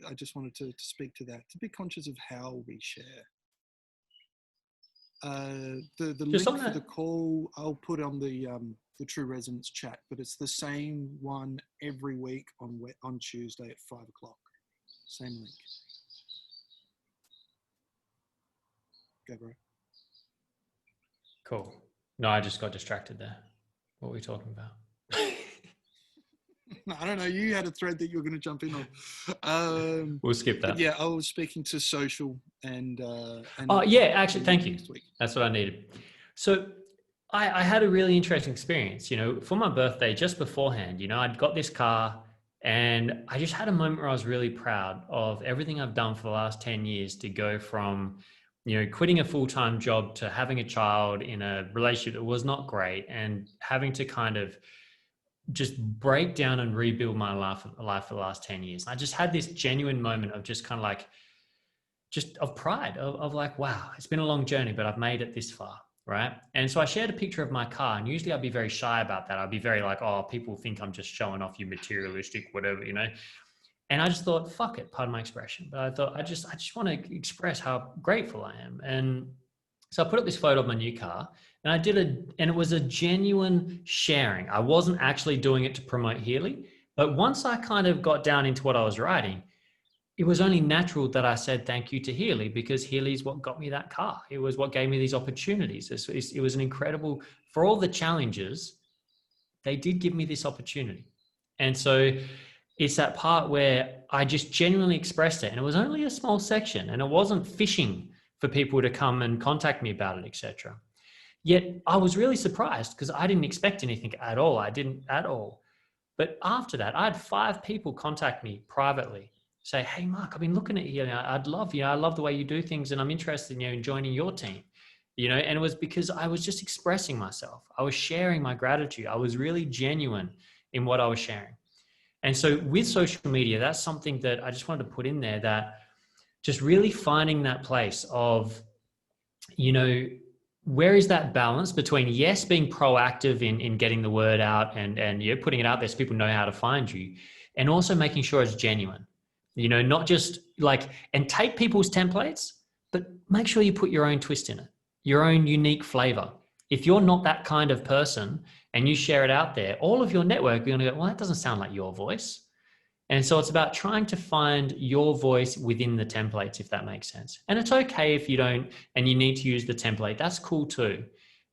I just wanted to speak to that, to be conscious of how we share. The link for the call I'll put on the True Resonance chat, but it's the same one every week on Tuesday at 5 o'clock. Same link. Go, bro. Cool. No, I just got distracted there. What were we talking about? I don't know. You had a thread that you were going to jump in on. We'll skip that. Yeah, I was speaking to social and oh yeah, actually, thank you. That's what I needed. So I had a really interesting experience. You know, for my birthday, just beforehand, you know, I'd got this car, and I just had a moment where I was really proud of everything I've done for the last 10 years to go from, you know, quitting a full-time job to having a child in a relationship that was not great, and having to kind of just break down and rebuild my life for the last 10 years. I just had this genuine moment of just kind of like, just of pride of like, wow, it's been a long journey, but I've made it this far. Right. And so I shared a picture of my car, and usually I'd be very shy about that. I'd be very like, oh, people think I'm just showing off, you materialistic, whatever, you know? And I just thought, fuck it, pardon my expression. But I thought, I just want to express how grateful I am. And so I put up this photo of my new car, and and it was a genuine sharing. I wasn't actually doing it to promote Healy, but once I kind of got down into what I was writing, it was only natural that I said thank you to Healy, because Healy's what got me that car. It was what gave me these opportunities. It was an incredible, for all the challenges, they did give me this opportunity. And so it's that part where I just genuinely expressed it. And it was only a small section, and it wasn't fishing for people to come and contact me about it, etc. Yet I was really surprised, because I didn't expect anything at all. I didn't at all. But after that, I had 5 people contact me privately, say, hey, Mark, I've been looking at you. I love the way you do things, and I'm interested in you in joining your team. You know, and it was because I was just expressing myself. I was sharing my gratitude. I was really genuine in what I was sharing. And so with social media, that's something that I just wanted to put in there, that just really finding that place of, you know, where is that balance between, yes, being proactive in getting the word out and you know, putting it out there so people know how to find you, and also making sure it's genuine, you know, not just like, and take people's templates, but make sure you put your own twist in it, your own unique flavor. If you're not that kind of person and you share it out there, all of your network, you're going to go, well, that doesn't sound like your voice. And so it's about trying to find your voice within the templates, if that makes sense. And it's okay if you don't, and you need to use the template, that's cool too.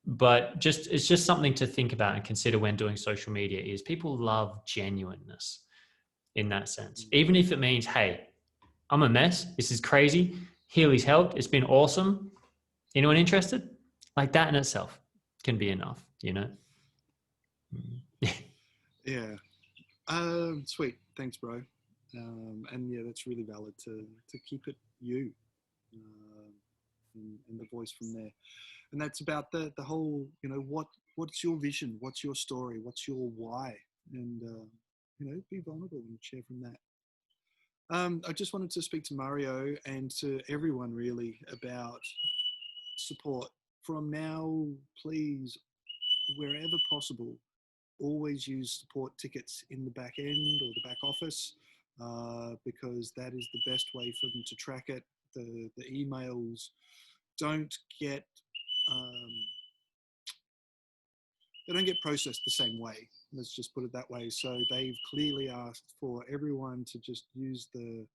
But it's just something to think about and consider when doing social media, is people love genuineness in that sense. Even if it means, hey, I'm a mess, this is crazy, Healy's helped, it's been awesome. Anyone interested? Like that in itself can be enough, you know? Yeah. Sweet. Thanks, bro. And yeah, that's really valid to keep it you, and the voice from there. And that's about the whole, you know, what's your vision? What's your story? What's your why? And, you know, be vulnerable and share from that. I just wanted to speak to Mario and to everyone really about support. From now, please, wherever possible, always use support tickets in the back end or the back office, because that is the best way for them to track it. The emails don't get they don't get processed the same way. Let's just put it that way. So they've clearly asked for everyone to just use the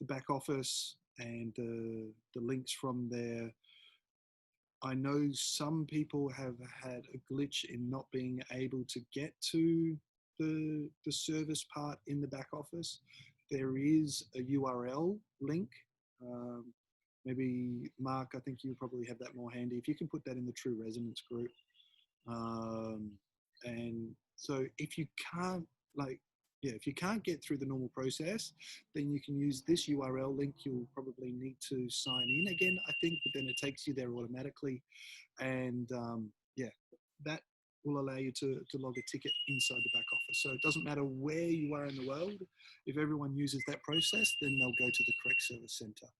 back office and the links from there. I know some people have had a glitch in not being able to get to the service part in the back office. There is a URL link. Maybe Mark, I think you probably have that more handy. If you can put that in the True Resonance group. And so if you can't, if you can't get through the normal process, then you can use this URL link. You'll probably need to sign in again, I think, but then it takes you there automatically. And yeah, that will allow you to log a ticket inside the back office. So it doesn't matter where you are in the world. If everyone uses that process, then they'll go to the correct service center.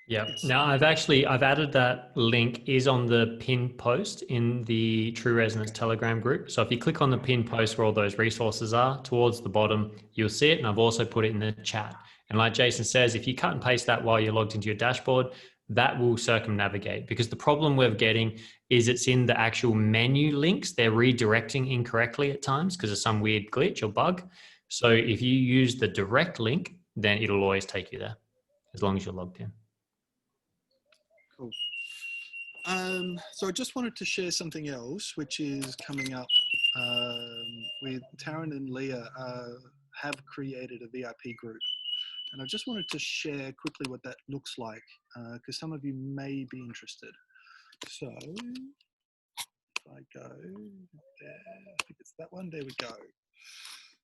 Yeah. Yes. Now I've added that link is on the pinned post in the True Resonance Telegram group. So if you click on the pinned post where all those resources are towards the bottom, you'll see it. And I've also put it in the chat. And like Jason says, if you cut and paste that while you're logged into your dashboard, that will circumnavigate, because the problem we're getting is it's in the actual menu links. They're redirecting incorrectly at times because of some weird glitch or bug. So if you use the direct link, then it'll always take you there as long as you're logged in. Cool. So I just wanted to share something else, which is coming up with Taryn and Leah have created a VIP group. And I just wanted to share quickly what that looks like, because some of you may be interested. So if I go there, I think it's that one, there we go.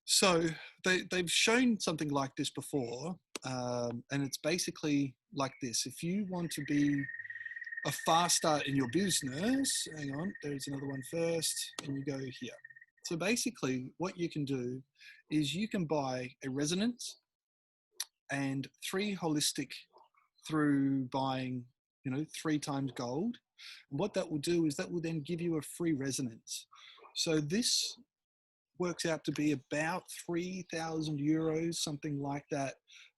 So they've shown something like this before, and it's basically like this. If you want to be a fast start in your business, hang on, there's another one first, and you go here. So basically what you can do is you can buy a resonance and 3 holistic through buying, 3 times gold. And what that will do is that will then give you a free resonance. So this works out to be about 3,000 euros, something like that.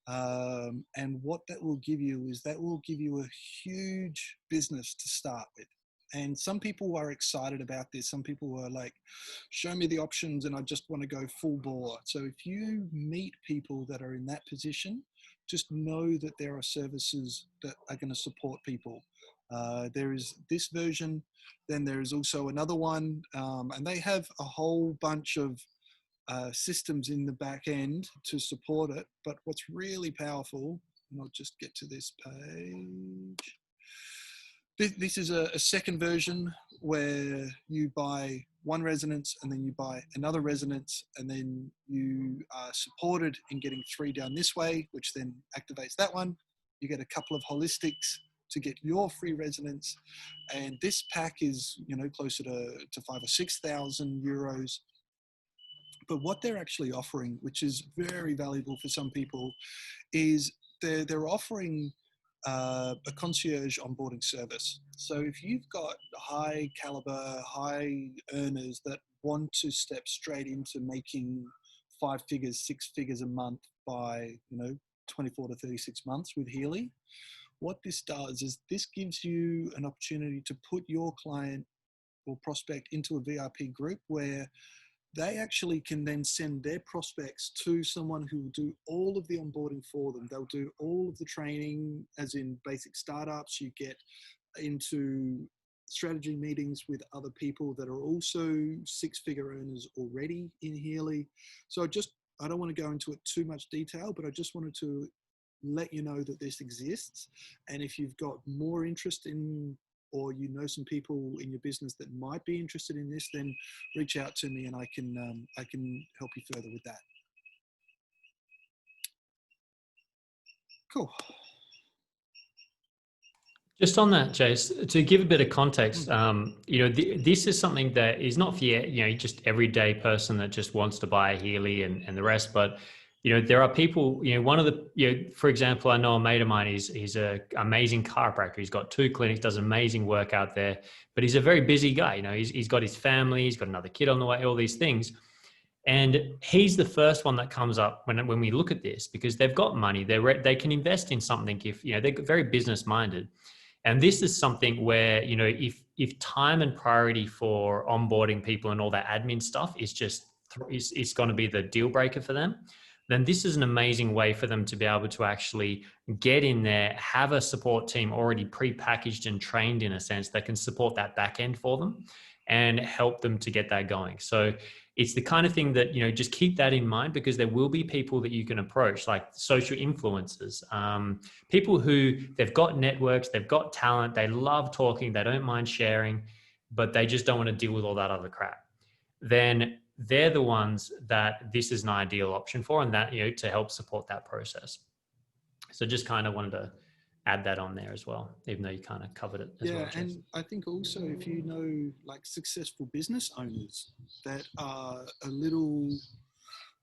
And what that will give you is that will give you a huge business to start with. And some people are excited about this. Some people are like, show me the options and I just want to go full bore. So if you meet people that are in that position, just know that there are services that are going to support people. There is this version, then there is also another one, and they have a whole bunch of systems in the back end to support it. But what's really powerful, and I'll just get to this page. This is a second version where you buy 1 resonance and then you buy another resonance, and then you are supported in getting 3 down this way, which then activates that one. You get a couple of holistics to get your free resonance. And this pack is, closer to 5,000 or 6,000 euros. But what they're actually offering, which is very valuable for some people, is they're offering a concierge onboarding service. So if you've got high caliber, high earners that want to step straight into making 5 figures, 6 figures a month by, 24 to 36 months with Healy, what this does is this gives you an opportunity to put your client or prospect into a VIP group where they actually can then send their prospects to someone who will do all of the onboarding for them. They'll do all of the training, as in basic startups. You get into strategy meetings with other people that are also 6-figure earners already in Healy. So I don't want to go into it too much detail, but I just wanted to let you know that this exists. And if you've got more interest in, or some people in your business that might be interested in this, then reach out to me and I can help you further with that. Cool. Just on that, Jace, to give a bit of context, this is something that is not for just everyday person that just wants to buy a Healy and the rest, but there are people, one of the, for example, I know a mate of mine, he's an amazing chiropractor. He's got 2 clinics, does amazing work out there, but he's a very busy guy. He's got his family, he's got another kid on the way, all these things. And he's the first one that comes up when we look at this, because they've got money, they can invest in something if, they're very business minded. And this is something where, if time and priority for onboarding people and all that admin stuff is just, it's going to be the deal breaker for them, then this is an amazing way for them to be able to actually get in there, have a support team already pre-packaged and trained in a sense that can support that back end for them and help them to get that going. So it's the kind of thing that, just keep that in mind, because there will be people that you can approach, like social influencers, people who they've got networks, they've got talent, they love talking, they don't mind sharing, but they just don't want to deal with all that other crap. Then they're the ones that this is an ideal option for, and that, to help support that process. So just kind of wanted to add that on there as well, even though you kind of covered it as well. Yeah, and I think also if you know like successful business owners that are a little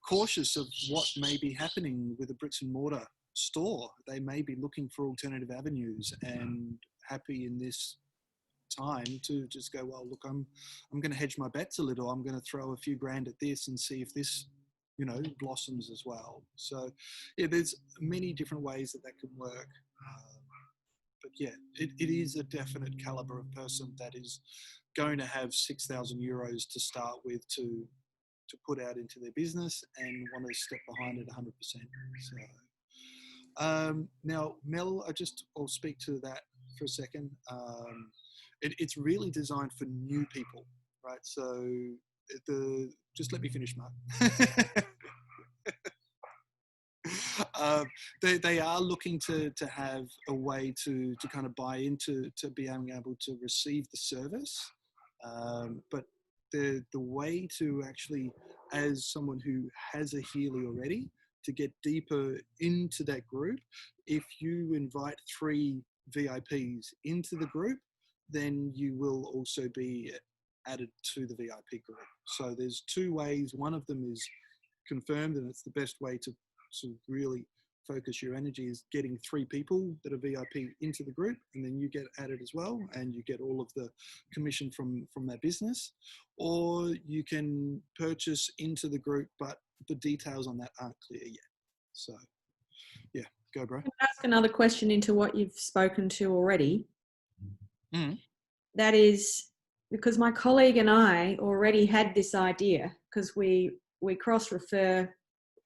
cautious of what may be happening with a bricks and mortar store, they may be looking for alternative avenues and happy in this time to just go, well, look, I'm going to hedge my bets a little. I'm going to throw a few grand at this and see if this, you know, blossoms as well. So yeah, there's many different ways that can work. But yeah, it is a definite caliber of person that is going to have 6,000 euros to start with to put out into their business and want to step behind it 100%. So now, Mel, I'll speak to that for a second. It's really designed for new people, right? So just let me finish, Mark. They are looking to have a way to kind of buy into being able to receive the service, but the way to actually, as someone who has a Healy already, to get deeper into that group, if you invite 3 VIPs into the group, then you will also be added to the VIP group. So there's 2 ways. One of them is confirmed, and it's the best way to really focus your energy is getting 3 people that are VIP into the group, and then you get added as well, and you get all of the commission from that business. Or you can purchase into the group, but the details on that aren't clear yet. So yeah, go bro. Can I ask another question into what you've spoken to already? Mm. That is because my colleague and I already had this idea, because we cross-refer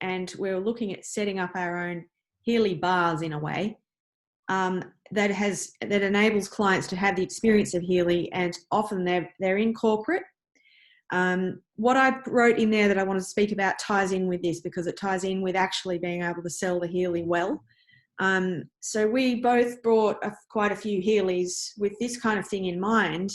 and we're looking at setting up our own Healy bars in a way that enables clients to have the experience of Healy, and often they're in corporate. What I wrote in there that I want to speak about ties in with this, because it ties in with actually being able to sell the Healy well. So we both brought quite a few Healys with this kind of thing in mind,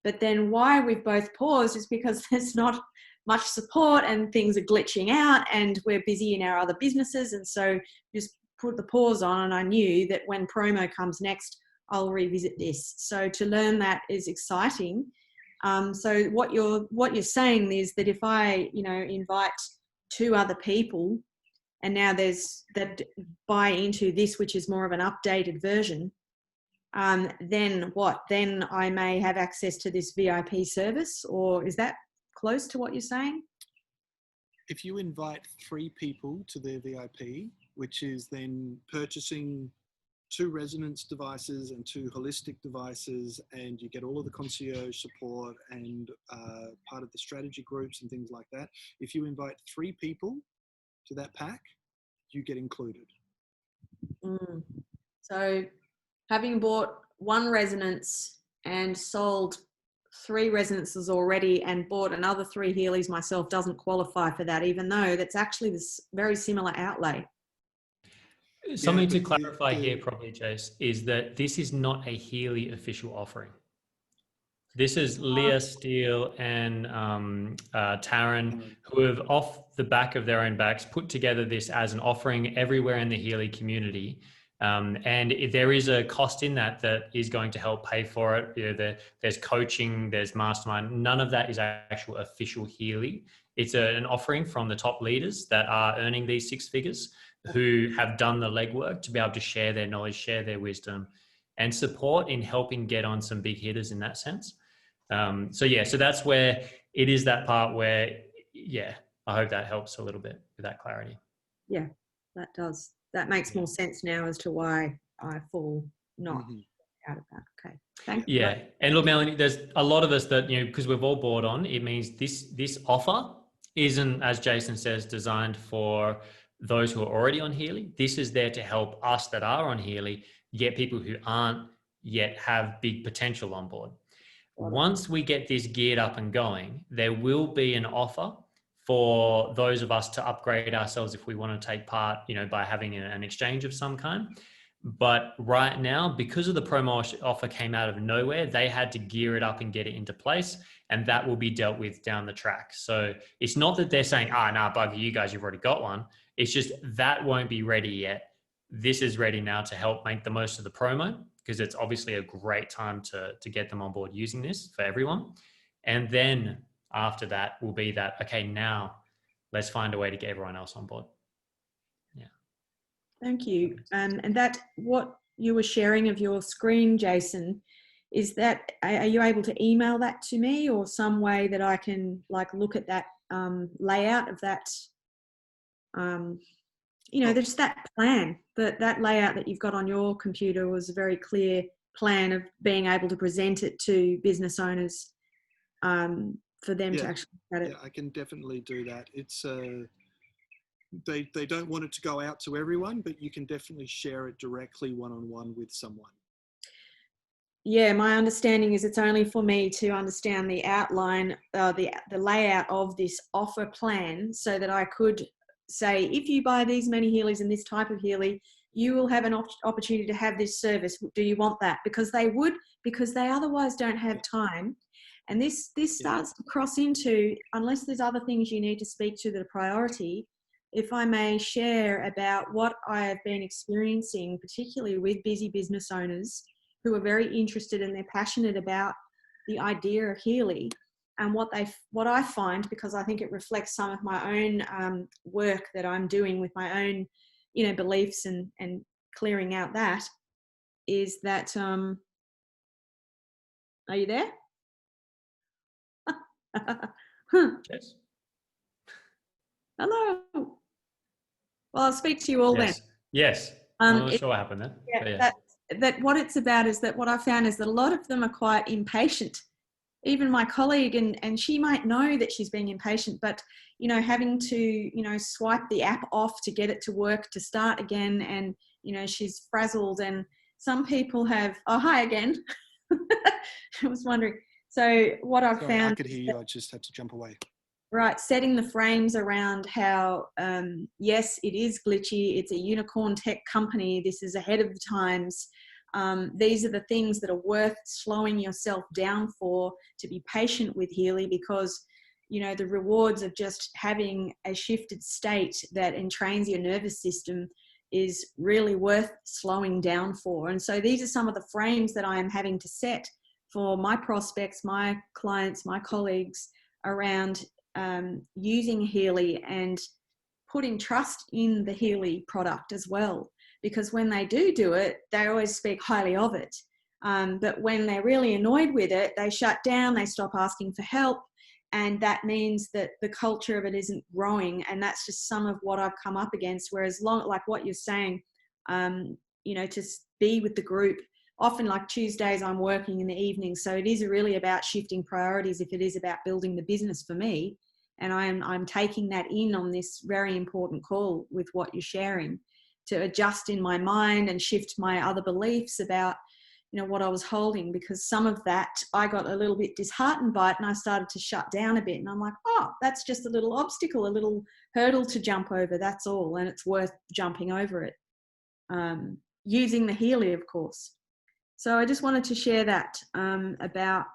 but then why we've both paused is because there's not much support and things are glitching out and we're busy in our other businesses, and so just put the pause on, and I knew that when promo comes next I'll revisit this. So to learn that is exciting. So what you're saying is that if I invite 2 other people, and now there's that buy into this, which is more of an updated version, then what? Then I may have access to this VIP service, or is that close to what you're saying? If you invite 3 people to their VIP, which is then purchasing 2 resonance devices and 2 holistic devices, and you get all of the concierge support and part of the strategy groups and things like that. If you invite 3 people to that pack, you get included. So having bought 1 resonance and sold 3 resonances already and bought another 3 Healys myself doesn't qualify for that, even though that's actually this very similar outlay. Something to clarify here probably, Jace, is that this is not a Healy official offering. This is Leah Steele and Taryn, who have off the back of their own backs put together this as an offering everywhere in the Healy community. And there is a cost in that is going to help pay for it. There's coaching, there's mastermind. None of that is actual official Healy. It's an offering from the top leaders that are earning these 6 figures, who have done the legwork to be able to share their knowledge, share their wisdom, and support in helping get on some big hitters in that sense. So that's where it is, that part where, I hope that helps a little bit with that clarity. Yeah, that does. That makes more sense now as to why I fall not out of that. Okay, thank you. Yeah, and look, Melanie, there's a lot of us that, because we've all bought on, it means this offer isn't, as Jason says, designed for those who are already on Healy. This is there to help us that are on Healy get people who aren't yet have big potential on board. Once we get this geared up and going, there will be an offer for those of us to upgrade ourselves if we want to take part, by having an exchange of some kind. But right now, because of the promo offer came out of nowhere, they had to gear it up and get it into place, and that will be dealt with down the track. So it's not that they're saying, bugger you guys, you've already got one. It's just that won't be ready yet. this is ready now to help make the most of the promo, because it's obviously a great time to get them on board using this for everyone. And then after that will be that, okay, now let's find a way to get everyone else on board. Yeah. Thank you. And that, what you were sharing of your screen, Jason, is that, are you able to email that to me, or some way that I can like look at that layout of that, you know, there's that plan, that layout that you've got on your computer was a very clear plan of being able to present it to business owners for them to actually look at it. Yeah, I can definitely do that. It's they don't want it to go out to everyone, but you can definitely share it directly one-on-one with someone. Yeah, my understanding is it's only for me to understand the outline, the layout of this offer plan, so that I could say, if you buy these many Healys and this type of Healy, you will have an opportunity to have this service. Do you want that? Because they would, because they otherwise don't have time. And this starts to cross into, unless there's other things you need to speak to that are priority, if I may share about what I have been experiencing, particularly with busy business owners who are very interested and they're passionate about the idea of Healy. And what I find, because I think it reflects some of my own work that I'm doing with my own, you know, beliefs and clearing out that, is that, are you there? Yes. Hello. Well, I'll speak to you all then. Yes. I'm not sure what happened there. Yeah, that what it's about is that what I found is that a lot of them are quite impatient. Even my colleague, and she might know that she's being impatient, but, you know, having to, you know, swipe the app off to get it to work, to start again, and, you know, she's frazzled. And some people have, oh, hi again. I was wondering. So what I've found, I could hear you. I just had to jump away. Right, setting the frames around how, yes, it is glitchy. It's a unicorn tech company. This is ahead of the times. These are the things that are worth slowing yourself down for, to be patient with Healy, because, you know, the rewards of just having a shifted state that entrains your nervous system is really worth slowing down for. And so these are some of the frames that I am having to set for my prospects, my clients, my colleagues, around using Healy and putting trust in the Healy product as well. Because when they do it, they always speak highly of it. But when they're really annoyed with it, they shut down, they stop asking for help. And that means that the culture of it isn't growing. And that's just some of what I've come up against. Whereas like what you're saying, you know, to be with the group, often like Tuesdays, I'm working in the evening. So it is really about shifting priorities if it is about building the business for me. And I'm taking that in on this very important call with what you're sharing, to adjust in my mind and shift my other beliefs about, you know, what I was holding, because some of that I got a little bit disheartened by it and I started to shut down a bit. And I'm like, oh, that's just a little obstacle, a little hurdle to jump over. That's all. And it's worth jumping over it. Using the Healy, of course. So I just wanted to share that about,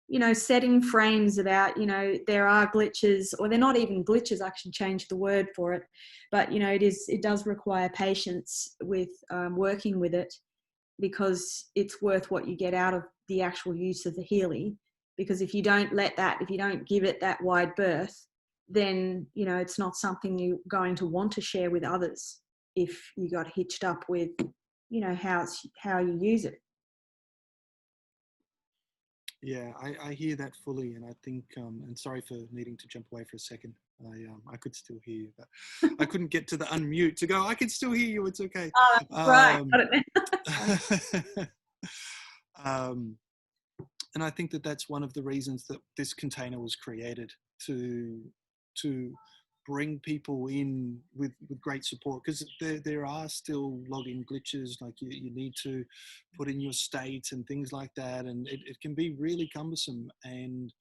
you know, setting frames about, you know, there are glitches, or they're not even glitches, I should change the word for it. But, you know, it does require patience with working with it, because it's worth what you get out of the actual use of the Healy. Because if you don't give it that wide berth, then, you know, it's not something you're going to want to share with others if you got hitched up with, you know, how you use it. Yeah, I hear that fully, and I think, and sorry for needing to jump away for a second. I could still hear you, but I couldn't get to the unmute to go, I can still hear you, it's okay. Right, got it now. And I think that's one of the reasons that this container was created, to bring people in with great support, because there are still login glitches, like you need to put in your state and things like that, and it can be really cumbersome, and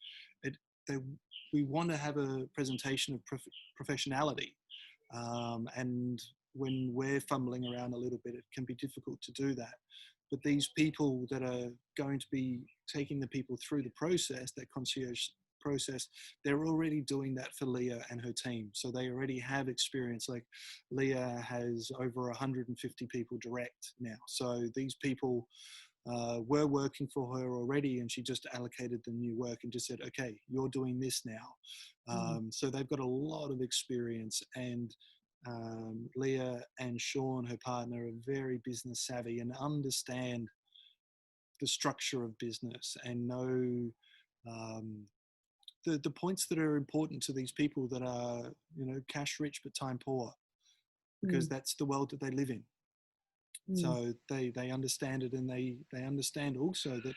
we want to have a presentation of professionality, and when we're fumbling around a little bit, it can be difficult to do that. But these people that are going to be taking the people through the process, that concierge process, they're already doing that for Leah and her team. So they already have experience. Like Leah has over 150 people direct now. So these people were working for her already, and she just allocated them new work and just said, okay, you're doing this now. So they've got a lot of experience, and Leah and Sean, her partner, are very business savvy and understand the structure of business and know the points that are important to these people that are, you know, cash rich but time poor, because that's the world that they live in. So they understand it, and they understand also that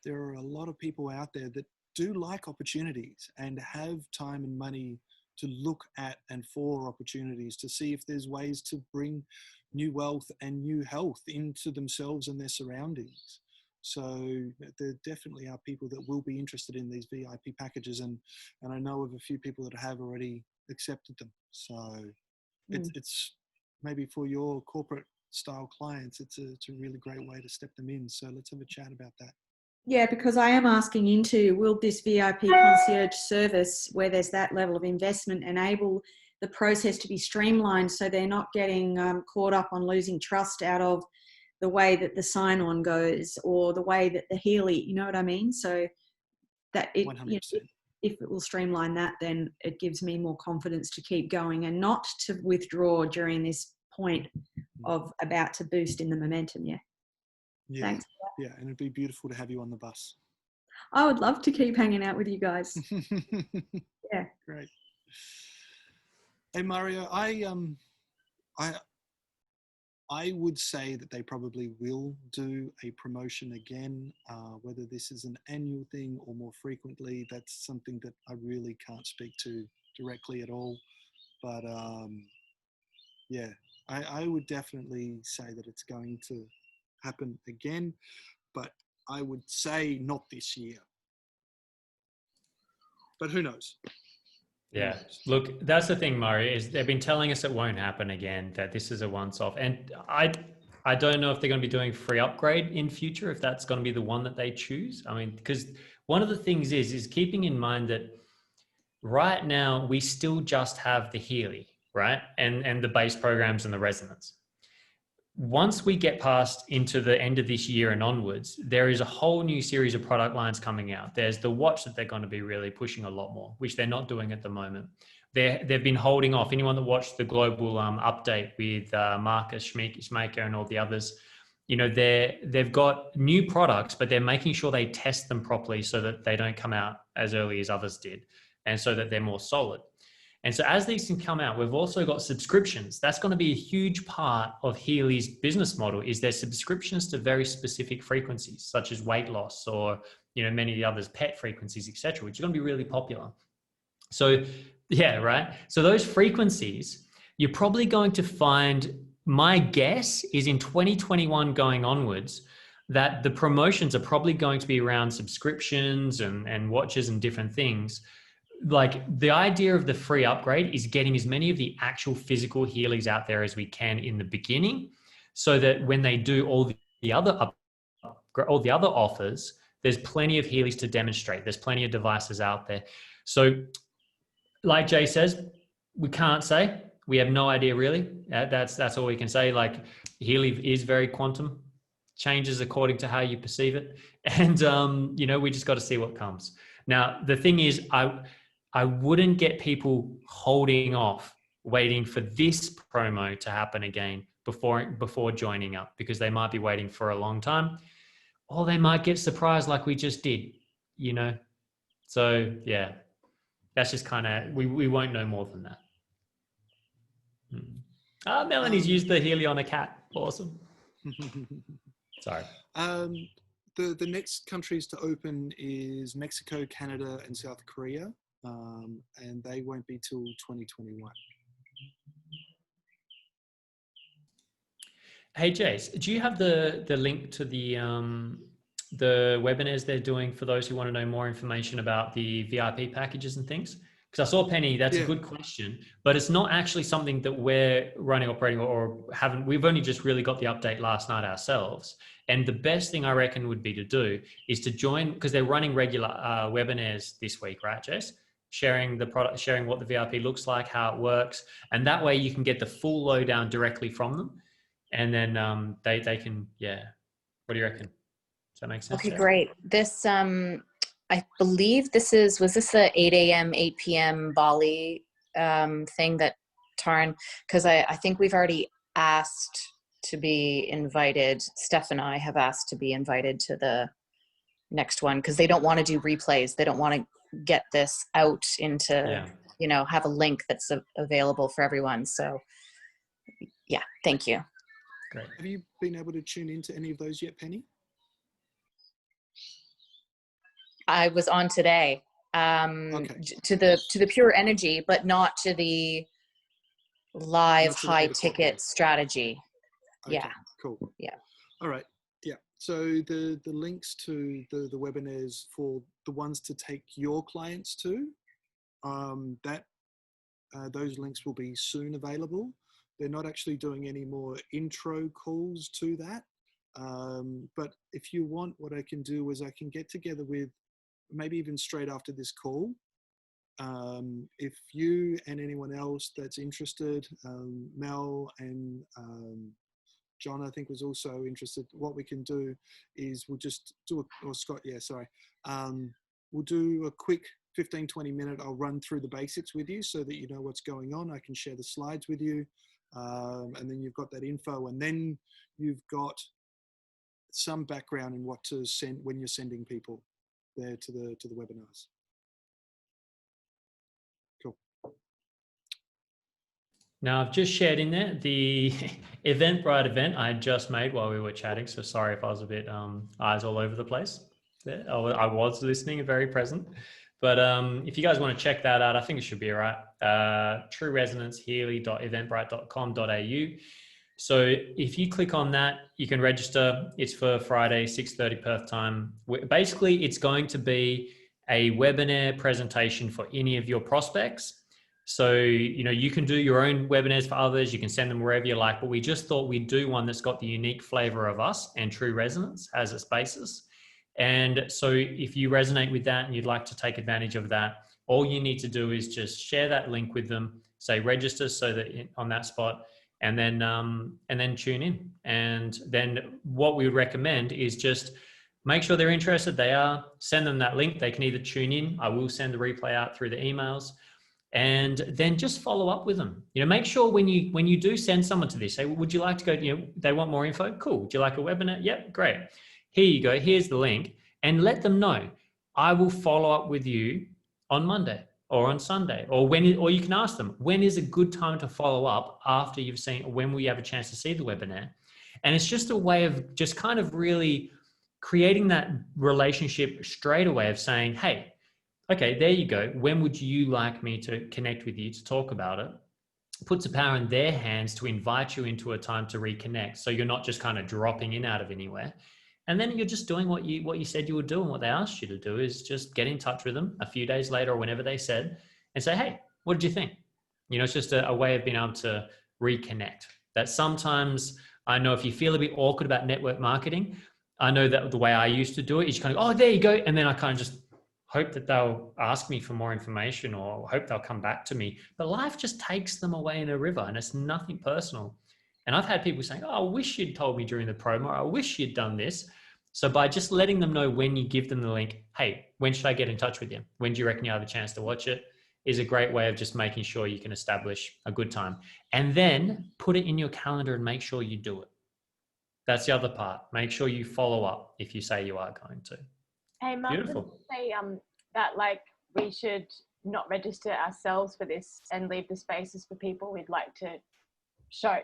there are a lot of people out there that do like opportunities and have time and money to look at and for opportunities, to see if there's ways to bring new wealth and new health into themselves and their surroundings. So there definitely are people that will be interested in these VIP packages, and I know of a few people that have already accepted them. So it's maybe for your corporate style clients, it's a really great way to step them in. So let's have a chat about that. Yeah, because I am asking into, will this VIP concierge service, where there's that level of investment, enable the process to be streamlined so they're not getting caught up on losing trust out of the way that the sign-on goes or the way that the Healy, you know what I mean? So that it, 100%. You know, if it will streamline that, then it gives me more confidence to keep going and not to withdraw during this point of about to boost in the momentum. Yeah. Thanks. Yeah, and it'd be beautiful to have you on the bus. I would love to keep hanging out with you guys. Yeah. Great. Hey Mario, I would say that they probably will do a promotion again. Whether this is an annual thing or more frequently, that's something that I really can't speak to directly at all. But yeah, I would definitely say that it's going to happen again, but I would say not this year. But who knows? Yeah, look, that's the thing, Murray, is they've been telling us it won't happen again, that this is a once-off. And I don't know if they're going to be doing free upgrade in future, if that's going to be the one that they choose. I mean, because one of the things is keeping in mind that right now we still just have the Healy, right? And the base programs and the resonance. Once we get past into the end of this year and onwards, there is a whole new series of product lines coming out. There's the watch that they're going to be really pushing a lot more, which they're not doing at the moment. They've been holding off. Anyone that watched the global update with Marcus Schmaker and all the others, you know, they've got new products, but they're making sure they test them properly so that they don't come out as early as others did, and so that they're more solid. And so as these things come out, we've also got subscriptions. That's going to be a huge part of Healy's business model, is their subscriptions to very specific frequencies, such as weight loss or, you know, many of the others, pet frequencies, etc., which are going to be really popular. So yeah, right. So those frequencies, you're probably going to find, my guess is in 2021 going onwards, that the promotions are probably going to be around subscriptions and watches and different things. Like the idea of the free upgrade is getting as many of the actual physical Healys out there as we can in the beginning, so that when they do all the other offers, there's plenty of Healys to demonstrate. There's plenty of devices out there. So like Jay says, we can't say. We have no idea really. That's all we can say. Like Healy is very quantum, changes according to how you perceive it. And, you know, we just got to see what comes. Now, the thing is, I wouldn't get people holding off, waiting for this promo to happen again before joining up, because they might be waiting for a long time, or they might get surprised like we just did, you know? So yeah, that's just kind of, we won't know more than that. Melanie's used the Healy on a cat. Awesome. Sorry. The next countries to open is Mexico, Canada, and South Korea. And they won't be till 2021. Hey Jace, do you have the link to the webinars they're doing for those who want to know more information about the VIP packages and things? Because I saw Penny, that's Yeah. a good question, but it's not actually something that we're operating or haven't. We've only just really got the update last night ourselves. And the best thing I reckon would be to do is to join, because they're running regular webinars this week, right, Jess? Sharing the product, sharing what the VIP looks like, how it works. And that way you can get the full lowdown directly from them. And then they can, yeah. What do you reckon? Does that make sense? Okay, Jess? great. This, I believe this was this the 8 a.m., 8 p.m. Bali thing that Taryn, because I think we've already asked to be invited. Steph and I have asked to be invited to the next one because they don't want to do replays. They don't want to get this out into, have a link that's available for everyone. So yeah, thank you. Great. Have you been able to tune into any of those yet, Penny? I was on today to the pure energy, but not to the live high ticket strategy. Okay, yeah. Cool. Yeah. All right. Yeah. So the links to the webinars for the ones to take your clients to, those links will be soon available. They're not actually doing any more intro calls to that. But if you want, what I can do is I can get together with, maybe even straight after this call, if you and anyone else that's interested, Mel and John, I think, was also interested, what we can do is we'll just do or Scott, yeah, sorry. We'll do a quick 15, 20 minute, I'll run through the basics with you so that you know what's going on. I can share the slides with you. And then you've got that info, and then you've got some background in what to send when you're sending people there to the webinars. Cool. Now I've just shared in there the Eventbrite event I just made while we were chatting. So sorry if I was a bit eyes all over the place there. I was listening and very present. But if you guys want to check that out, I think it should be all right. True Resonance, healy.eventbrite.com.au. So if you click on that, you can register. It's for Friday, 6:30 Perth time. Basically, it's going to be a webinar presentation for any of your prospects. So, you can do your own webinars for others. You can send them wherever you like, but we just thought we'd do one that's got the unique flavor of us and True Resonance as its basis. And so if you resonate with that and you'd like to take advantage of that, all you need to do is just share that link with them, say register so that on that spot, and then tune in. And then what we would recommend is just make sure they're interested. They are, send them that link. They can either tune in. I will send the replay out through the emails, and then just follow up with them. Make sure when you do send someone to this, say, would you like to go, they want more info? Cool. Would you like a webinar? Yep, great. Here you go. Here's the link, and let them know. I will follow up with you on Monday or on Sunday, or or you can ask them, when is a good time to follow up after you've seen, or when we have a chance to see the webinar? And it's just a way of just kind of really creating that relationship straight away of saying, hey, okay, there you go. When would you like me to connect with you to talk about it? Puts the power in their hands to invite you into a time to reconnect. So you're not just kind of dropping in out of anywhere. And then you're just doing what you said you would do, and what they asked you to do is just get in touch with them a few days later or whenever they said, and say, hey, what did you think? It's just a way of being able to reconnect. That sometimes, I know if you feel a bit awkward about network marketing, I know that the way I used to do it is you kind of go, oh, there you go. And then I kind of just hope that they'll ask me for more information, or hope they'll come back to me. But life just takes them away in a river, and it's nothing personal. And I've had people saying, oh, I wish you'd told me during the promo. I wish you'd done this. So by just letting them know when you give them the link, hey, when should I get in touch with you? When do you reckon you have a chance to watch it? Is a great way of just making sure you can establish a good time. And then put it in your calendar and make sure you do it. That's the other part. Make sure you follow up if you say you are going to. Hey, Mum, did you say that we should not register ourselves for this and leave the spaces for people we'd like to show,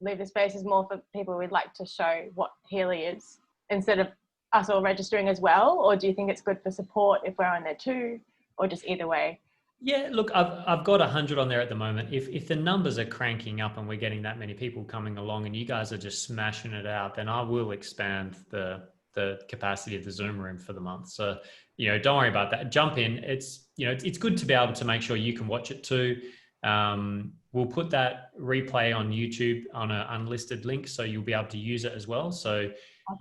leave the spaces more for people we'd like to show what Healy is, instead of us all registering as well? Or do you think it's good for support if we're on there too, or just either way? Yeah, look, I've got 100 on there at the moment. If the numbers are cranking up and we're getting that many people coming along and you guys are just smashing it out, then I will expand the the capacity of the Zoom room for the month. So, you know, don't worry about that. Jump in. It's, you know, it's good to be able to make sure you can watch it too. We'll put that replay on YouTube on an unlisted link, so you'll be able to use it as well. So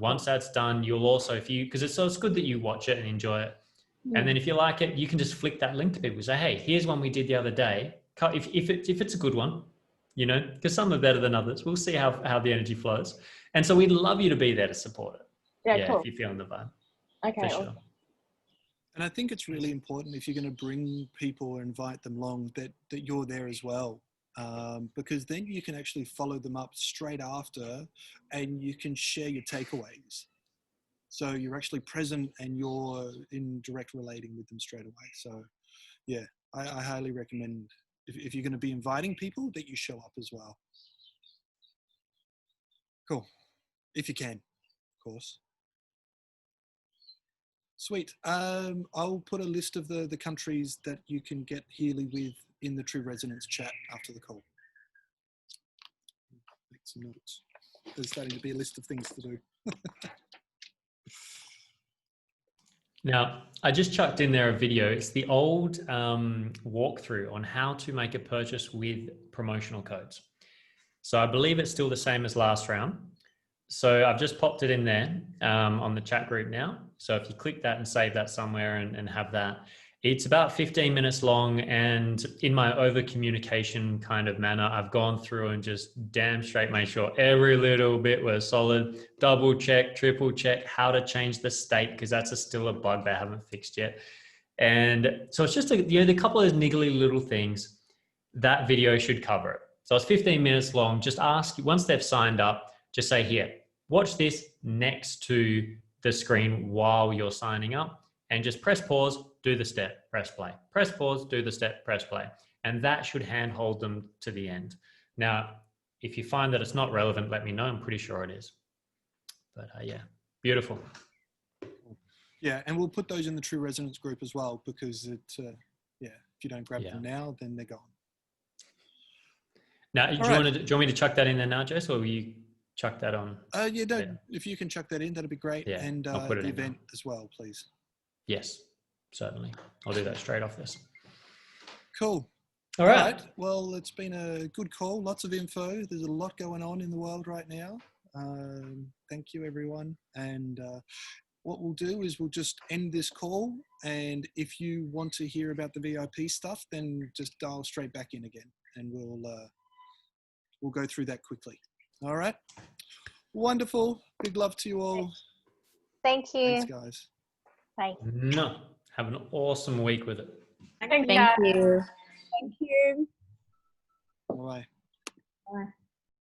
once that's done, you'll also, because it's good that you watch it and enjoy it. And then if you like it, you can just flick that link to people. Say, hey, here's one we did the other day. If it's a good one, you know, because some are better than others. We'll see how the energy flows. And so we'd love you to be there to support it. Yeah, cool. If you're feeling the vibe. Okay. For sure. And I think it's really important if you're going to bring people or invite them along that you're there as well. Because then you can actually follow them up straight after and you can share your takeaways. So you're actually present and you're in direct relating with them straight away. So yeah, I highly recommend if you're going to be inviting people that you show up as well. Cool. If you can, of course. Sweet. I'll put a list of the countries that you can get Healy with in the True Resonance chat after the call. Make some notes. There's starting to be a list of things to do. Now, I just chucked in there a video. It's the old walkthrough on how to make a purchase with promotional codes. So I believe it's still the same as last round. So I've just popped it in there on the chat group now. So if you click that and save that somewhere and have that, it's about 15 minutes long. And in my over communication kind of manner, I've gone through and just damn straight made sure every little bit was solid, double check, triple check how to change the state, because that's still a bug they haven't fixed yet. And so it's just a couple of those niggly little things that video should cover it. So it's 15 minutes long. Just ask, once they've signed up, just say, here, watch this next to the screen while you're signing up, and just press pause, do the step, press play. Press pause, do the step, press play. And that should handhold them to the end. Now, if you find that it's not relevant, let me know. I'm pretty sure it is. But yeah, beautiful. Yeah, and we'll put those in the True Resonance group as well, because if you don't grab them now, then they're gone. Now, do you want me to chuck that in there now, Jess, or will you chuck that on? If you can chuck that in, that'd be great. Yeah, and I'll put it the in event as well, please. Yes, certainly. I'll do that straight off this. Cool. All right. Well, it's been a good call. Lots of info. There's a lot going on in the world right now. Thank you, everyone. And what we'll do is we'll just end this call. And if you want to hear about the VIP stuff, then just dial straight back in again, and we'll go through that quickly. All right. Wonderful. Big love to you all. Thank you. Thanks, guys. Bye. No, have an awesome week with it. Thank you. Thank you. Thank you. Bye.